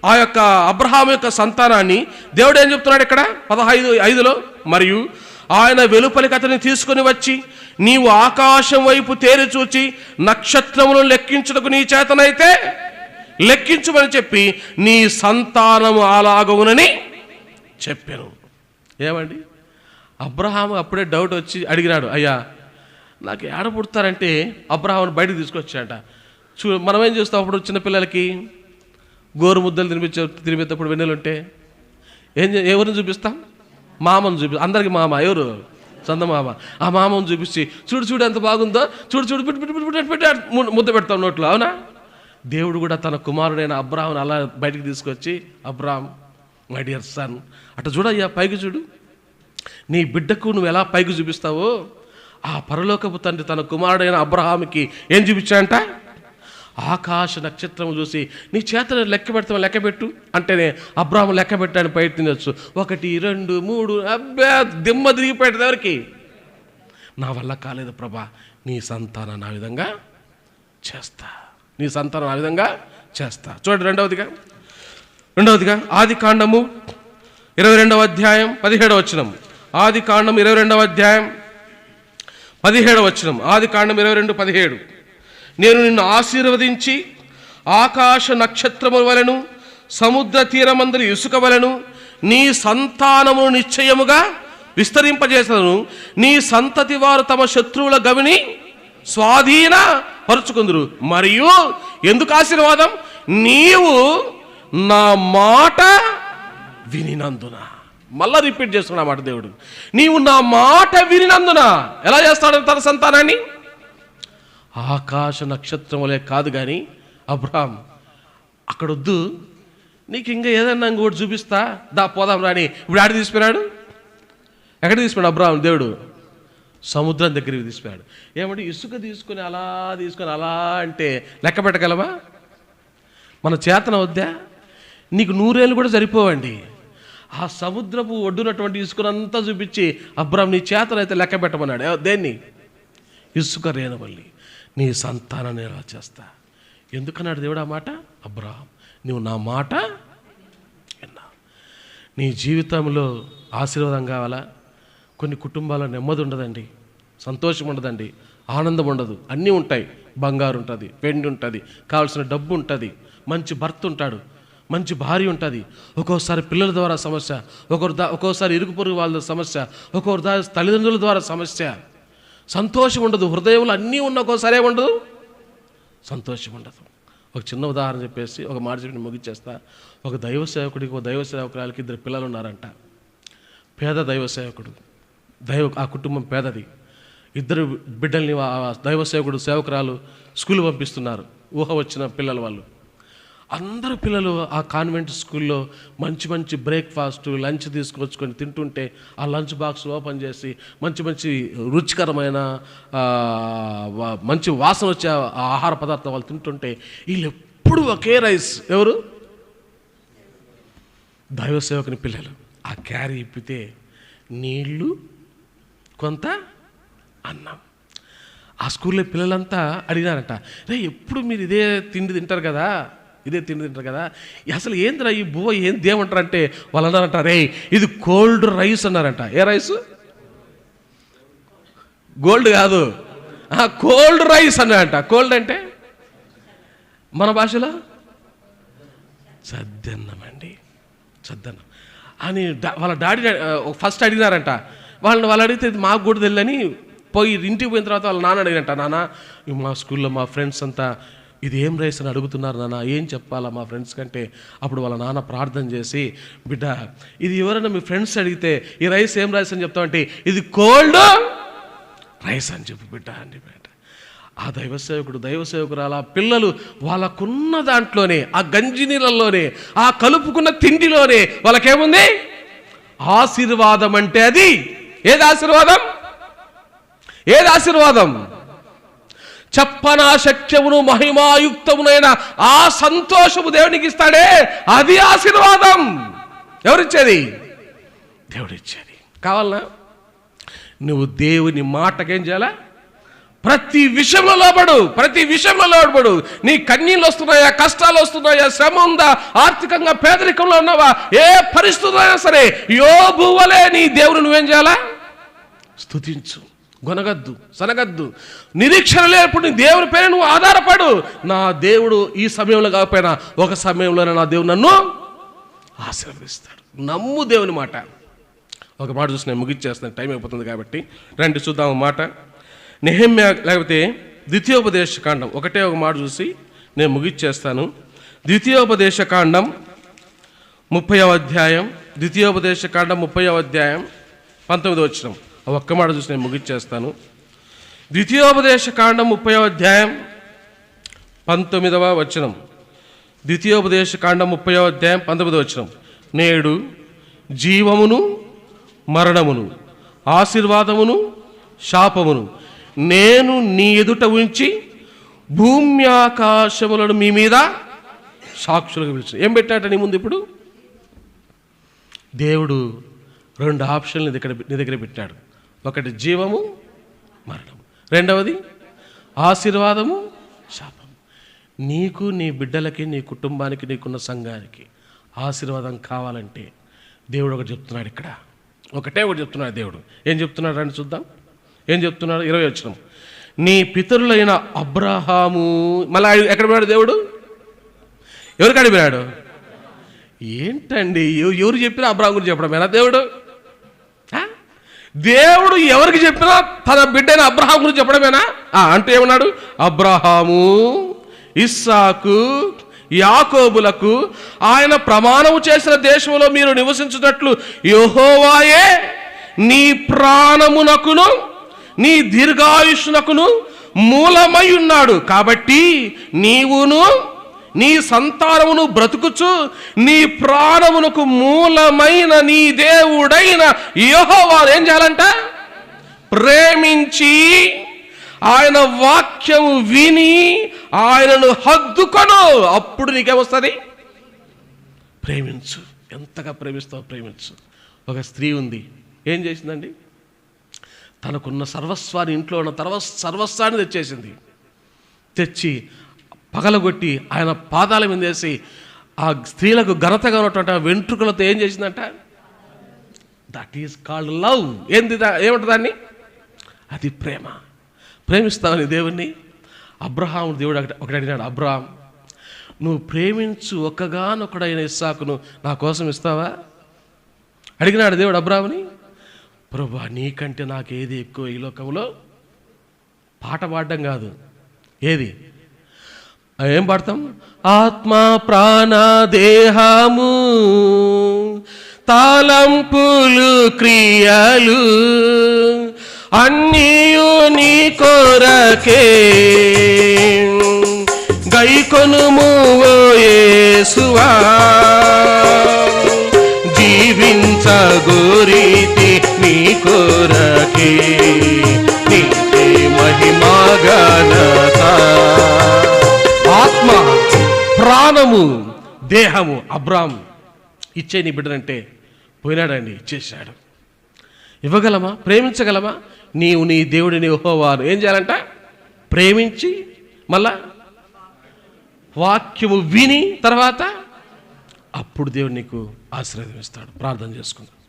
ఆ యొక్క అబ్రహాము యొక్క సంతానాన్ని దేవుడు ఏం చెప్తున్నాడు ఇక్కడ 15:5లో? మరియు ఆయన వెలుపలికి అతన్ని తీసుకుని వచ్చి, నీవు ఆకాశం వైపు తేరి చూచి నక్షత్రములను లెక్కించుటకు నీ చేతనైతే లెక్కించుమని చెప్పి నీ సంతానము అలాగవునని చెప్పాను. ఏమండి, అబ్రహాము అప్పుడే డౌట్ వచ్చి అడిగినాడు, అయ్యా నాకు ఏడ పుడతారంటే అబ్రహామును బయటకు తీసుకొచ్చాట. మనం ఏం చేస్తాం అప్పుడు చిన్నపిల్లలకి? గోరు ముద్దలు తినిపించేటప్పుడు వెన్నెలు ఉంటే ఎవరిని చూపిస్తాం? మామను చూపిస్తాం. అందరికి మామ ఎవరు? చందమామ. ఆ మామను చూపించి చూడు ఎంత బాగుందో, చూడు ముద్ద పెడతాం నోట్లో. అవునా? దేవుడు కూడా తన కుమారుడైన అబ్రహామును అలా బయటికి తీసుకొచ్చి, అబ్రహాం మై డియర్ సన్, అట్లా చూడయ్యా, పైకి చూడు, నీ బిడ్డకు నువ్వు ఎలా పైకి చూపిస్తావో ఆ పరలోకపు తండ్రి తన కుమారుడైన అబ్రహాముకి ఏం చూపించాడంట? ఆకాశ నక్షత్రం చూసి నీ చేతను లెక్కబెట్టు అంటేనే అబ్రహాము లెక్క పెట్టడానికి ప్రయత్నించవచ్చు. 1 2 3 అబ్బే దిమ్మ తిరిగిపోయేది. ఎవరికి? నా వల్ల కాలేదు ప్రభా, నీ సంతానం ఆ విధంగా చేస్తా. చూడండి రెండవదిగా ఆదికాండము 22వ అధ్యాయం 17వ వచనం. ఆదికాండం 22వ అధ్యాయం 17వ వచనం. ఆదికాండం 22:17. నేను నిన్ను ఆశీర్వదించి ఆకాశ నక్షత్రముల వలెను సముద్ర తీరమందరి ఇసుక వలెను నీ సంతానమును నిశ్చయముగా విస్తరింపజేసను. నీ సంతతి వారు తమ శత్రువుల గవిని స్వాధీన పరుచుకుందురు. మరియు ఎందుకు ఆశీర్వాదం? నీవు నా మాట వినినందున. మళ్ళా రిపీట్ చేస్తున్నా మాట దేవుడు. నీవు నా మాట వినినందున ఎలా చేస్తాడు తన సంతానాన్ని? ఆకాశ నక్షత్రములే కాదు కానీ, అబ్రహాం అక్కడొద్దు, నీకు ఇంకా ఏదన్నా ఇంకోటి చూపిస్తా, దా పోదాం రాని. ఇప్పుడు ఆడ తీసిపోయినాడు. ఎక్కడ తీసిపోయాడు అబ్రహాం? దేవుడు సముద్రం దగ్గరికి తీసిపోయాడు. ఏమంటే ఇసుక తీసుకొని అలా అంటే లెక్క పెట్టగలవా? మన చేతన వద్దా? నీకు 100 ఏళ్ళు కూడా సరిపోవండి. ఆ సముద్రపు ఒడ్డునటువంటి ఇసుకనంతా చూపించి, అబ్రహాం నీ చేతనైతే లెక్క పెట్టమన్నాడు. దేన్ని? ఇసుక రేణువల్లి. నీ సంతానాన్ని ఎలా చేస్తా? ఎందుకన్నాడు దేవుడు ఆ మాట? అబ్రహాం, నువ్వు నా మాట విన్నా. నీ జీవితంలో ఆశీర్వాదం కావాలా? కొన్ని కుటుంబాల్లో నెమ్మది ఉండదండి, సంతోషం ఉండదండి, ఆనందం ఉండదు. అన్నీ ఉంటాయి. బంగారు ఉంటుంది, వెండి ఉంటుంది, కావాల్సిన డబ్బు ఉంటుంది, మంచి భర్త ఉంటాడు, మంచి భార్య ఉంటుంది. ఒక్కోసారి పిల్లల ద్వారా సమస్య, ఒక్కోసారి ఇరుగు పొరుగు వాళ్ళ సమస్య, ఒక్కొక్కసారి తల్లిదండ్రుల ద్వారా సమస్య. సంతోషం ఉండదు. హృదయంలో అన్నీ ఉన్న ఒక్కోసారి ఉండదు, సంతోషం ఉండదు. ఒక చిన్న ఉదాహరణ చెప్పేసి ఒక మాట చెప్పి ముగిచ్చేస్తా. ఒక దైవ సేవకుడికి ఒక దైవ సేవకురాలకి 2 పిల్లలు ఉన్నారంట. పేద దైవ సేవకుడు, ఆ కుటుంబం పేదది. 2 బిడ్డల్ని ఆ దైవ సేవకురాలు స్కూల్ పంపిస్తున్నారు. ఊహ వచ్చిన పిల్లలు వాళ్ళు. అందరు పిల్లలు ఆ కాన్వెంట్ స్కూల్లో మంచి బ్రేక్ఫాస్ట్ లంచ్ తీసుకొచ్చుకొని తింటుంటే, ఆ లంచ్ బాక్స్ ఓపెన్ చేసి మంచి రుచికరమైన మంచి వాసన వచ్చే ఆహార పదార్థం వాళ్ళు తింటుంటే, వీళ్ళు ఎప్పుడు ఒకే రైస్. ఎవరు? దైవ సేవకుని పిల్లలు. ఆ క్యారీ ఇప్పితే నీళ్ళు కొంత అన్నం. ఆ స్కూల్లో పిల్లలంతా అడిగినారంట, రే ఎప్పుడు మీరు ఇదే తిండి తింటారు కదా, అసలు ఏందిరా ఈ బువ్వ ఏంది ఏమంటారు అంటే, వాళ్ళు అన్నారంట, రే ఇది కోల్డ్ రైస్ అన్నారంట. ఏ రైస్? గోల్డ్ కాదు, కోల్డ్ రైస్ అన్నారంట. కోల్డ్ అంటే మన భాషలో చద్దన్నం అండి, చద్దన్నం అని వాళ్ళ డాడీ ఫస్ట్ అడిగినారంట. వాళ్ళు అడిగితే మాకు కూడా తెలియని పోయి ఇంటికి పోయిన తర్వాత వాళ్ళ నాన్న అడిగినట్ట, నాన్న మా స్కూల్లో మా ఫ్రెండ్స్ అంతా ఇది ఏం రైస్ అని అడుగుతున్నారు నాన్న, ఏం చెప్పాలా మా ఫ్రెండ్స్ కంటే. అప్పుడు వాళ్ళ నాన్న ప్రార్థన చేసి, బిడ్డ ఇది ఎవరైనా మీ ఫ్రెండ్స్ అడిగితే ఈ రైస్ ఏం రైస్ అని చెప్తామంటే ఇది కోల్డ్ రైస్ అని చెప్పు బిడ్డ అని చెప్పాడు. ఆ దైవసేవకురాలు ఆ పిల్లలు వాళ్ళకున్న దాంట్లోనే, ఆ గంజి నీళ్ళల్లోనే, ఆ కలుపుకున్న తిండిలోనే వాళ్ళకేముంది ఆశీర్వాదం. అంటే అది ఏది ఆశీర్వాదం? ఏది ఆశీర్వాదం? చెప్పనాశక్యమును మహిమాయుక్తమునైన ఆ సంతోషము దేవునికి ఇస్తాడే, అది ఆశీర్వాదం. ఎవరిచ్చేది? దేవుడిచ్చేది. కావాలనా? నువ్వు దేవుని మాటకేం చేయాలా? ప్రతి విషయంలో లోబడు, ప్రతి విషయంలో లోబడు. నీ కన్నీళ్ళు వస్తున్నాయా, కష్టాలు వస్తున్నాయా, శ్రమ ఉందా, ఆర్థికంగా పేదరికంలో ఉన్నావా, ఏ పరిస్థితులు అయినా సరే యోబు వలె నీ దేవుని నువ్వేం చేయాలా? స్తుతించు, గొనగద్దు, సనగద్దు. నిరీక్షణ లేనప్పుడు నీ దేవుని పైన నువ్వు ఆధారపడు. నా దేవుడు ఈ సమయంలో కాకపోయినా ఒక సమయంలోనే నా దేవుడు నన్ను ఆశీర్వదిస్తాడు. నమ్ము దేవుని మాట. ఒక మాట చూసి నేను ముగిచ్చేస్తాను, టైం అయిపోతుంది కాబట్టి. రండి చూద్దాం మాట. నెహెమ్యా లేకపోతే ద్వితీయోపదేశకాండం, ఒకటే ఒక మాట చూసి నేను ముగిచ్చేస్తాను. ద్వితీయోపదేశకాండం 30వ అధ్యాయం, ద్వితీయోపదేశకాండం 30వ అధ్యాయం 19వ వచనం. ఒక్క మాట చూసి నేను ముగిచ్చేస్తాను. ద్వితీయోపదేశకాండం 30వ అధ్యాయం 19వ వచనం. ద్వితీయోపదేశకాండం 30వ అధ్యాయం 19వ వచనం. నేడు జీవమును మరణమును, ఆశీర్వాదమును శాపమును నేను నీ ఎదుట ఉంచి భూమి ఆకాశములను మీ మీద సాక్షులుగా పిలిచిన. ఏం పెట్టాట నీ ముందు? ఇప్పుడు దేవుడు 2 ఆప్షన్లు నీ దగ్గర పెట్టాడు. ఒకటి జీవము మరణము, రెండవది ఆశీర్వాదము శాపము. నీకు, నీ బిడ్డలకి, నీ కుటుంబానికి, నీకున్న సంఘానికి ఆశీర్వాదం కావాలంటే దేవుడు ఒకటి చెప్తున్నాడు. ఇక్కడ ఒకటే ఒకటి చెప్తున్నాడు దేవుడు. ఏం చెప్తున్నాడు రండి చూద్దాం. ఏం చెప్తున్నాడు? 20వ వచనం. నీ పితరులైన అబ్రహాము. మళ్ళీ ఎక్కడ పోయాడు దేవుడు? ఎవరికి అడిగిపోయాడు? ఏంటండి ఎవరు చెప్పినా అబ్రహాం గురించి చెప్పడమేనా దేవుడు? దేవుడు ఎవరికి చెప్పినా తన బిడ్డైన అబ్రహాం గురించి చెప్పడమేనా? అంటే ఏమన్నాడు? అబ్రహాము, ఇస్సాకు, యాకోబులకు ఆయన ప్రమాణము చేసిన దేశంలో మీరు నివసించున్నట్లు యెహోవాయే నీ ప్రాణమునకును నీ దీర్ఘాయుష్నకును మూలమై ఉన్నాడు. కాబట్టి నీవును నీ సంతానమును బ్రతుకుచు నీ ప్రాణమునకు మూలమైన నీ దేవుడైన యెహోవా ఏం చేయాలంట? ప్రేమించి ఆయన వాక్యము విని ఆయనను హద్దుకొను. అప్పుడు నీకేమొస్తుంది? ప్రేమించు. ఎంతగా ప్రేమిస్తావు ప్రేమించు. ఒక స్త్రీ ఉంది, ఏం చేసిందండి? తనకున్న సర్వస్వాన్ని, ఇంట్లో ఉన్న సర్వస్వాన్ని తెచ్చేసింది. తెచ్చి పగలగొట్టి ఆయన పాదాల మీద వేసి ఆ స్త్రీలకు ఘనతగా ఉన్నటువంటి వెంట్రుకలతో ఏం చేసిందంట? That is called love. ఏమంటుంది దాన్ని? అది ప్రేమ. ప్రేమిస్తావని దేవుణ్ణి. అబ్రహాం దేవుడు ఒకటి అడిగినాడు, అబ్రహాం నువ్వు ప్రేమించు ఒక్కగానొక్కడైన ఇస్సాకును నా కోసం ఇస్తావా అడిగినాడు దేవుడు అబ్రహాముని. ప్రభువా నీకంటే నాకేది ఎక్కువ ఈ లోకంలో? పాట పాడడం కాదు, ఏది ఏం పాడతాం? ఆత్మ ప్రాణ దేహము తలంపులు క్రియలు అన్నీయు నీ కొరకే గైకొనుము ఓ యేసువా జీవించగోరీతి నీ కొరకే నీకే మహిమా ఘనత. ఆత్మ ప్రాణము దేహము అబ్రాం ఇచ్చే నీ బిడ్డనంటే పోయినాడండి, ఇచ్చేసాడు. ఇవ్వగలమా? ప్రేమించగలమా? నీవు నీ దేవుడిని యెహోవాను ఏం చేయాలంట? ప్రేమించి మళ్ళా వాక్యము విని తర్వాత అప్పుడు దేవుడు నీకు ఆశీర్వాదం ఇస్తాడు. ప్రార్థన చేసుకుందాం.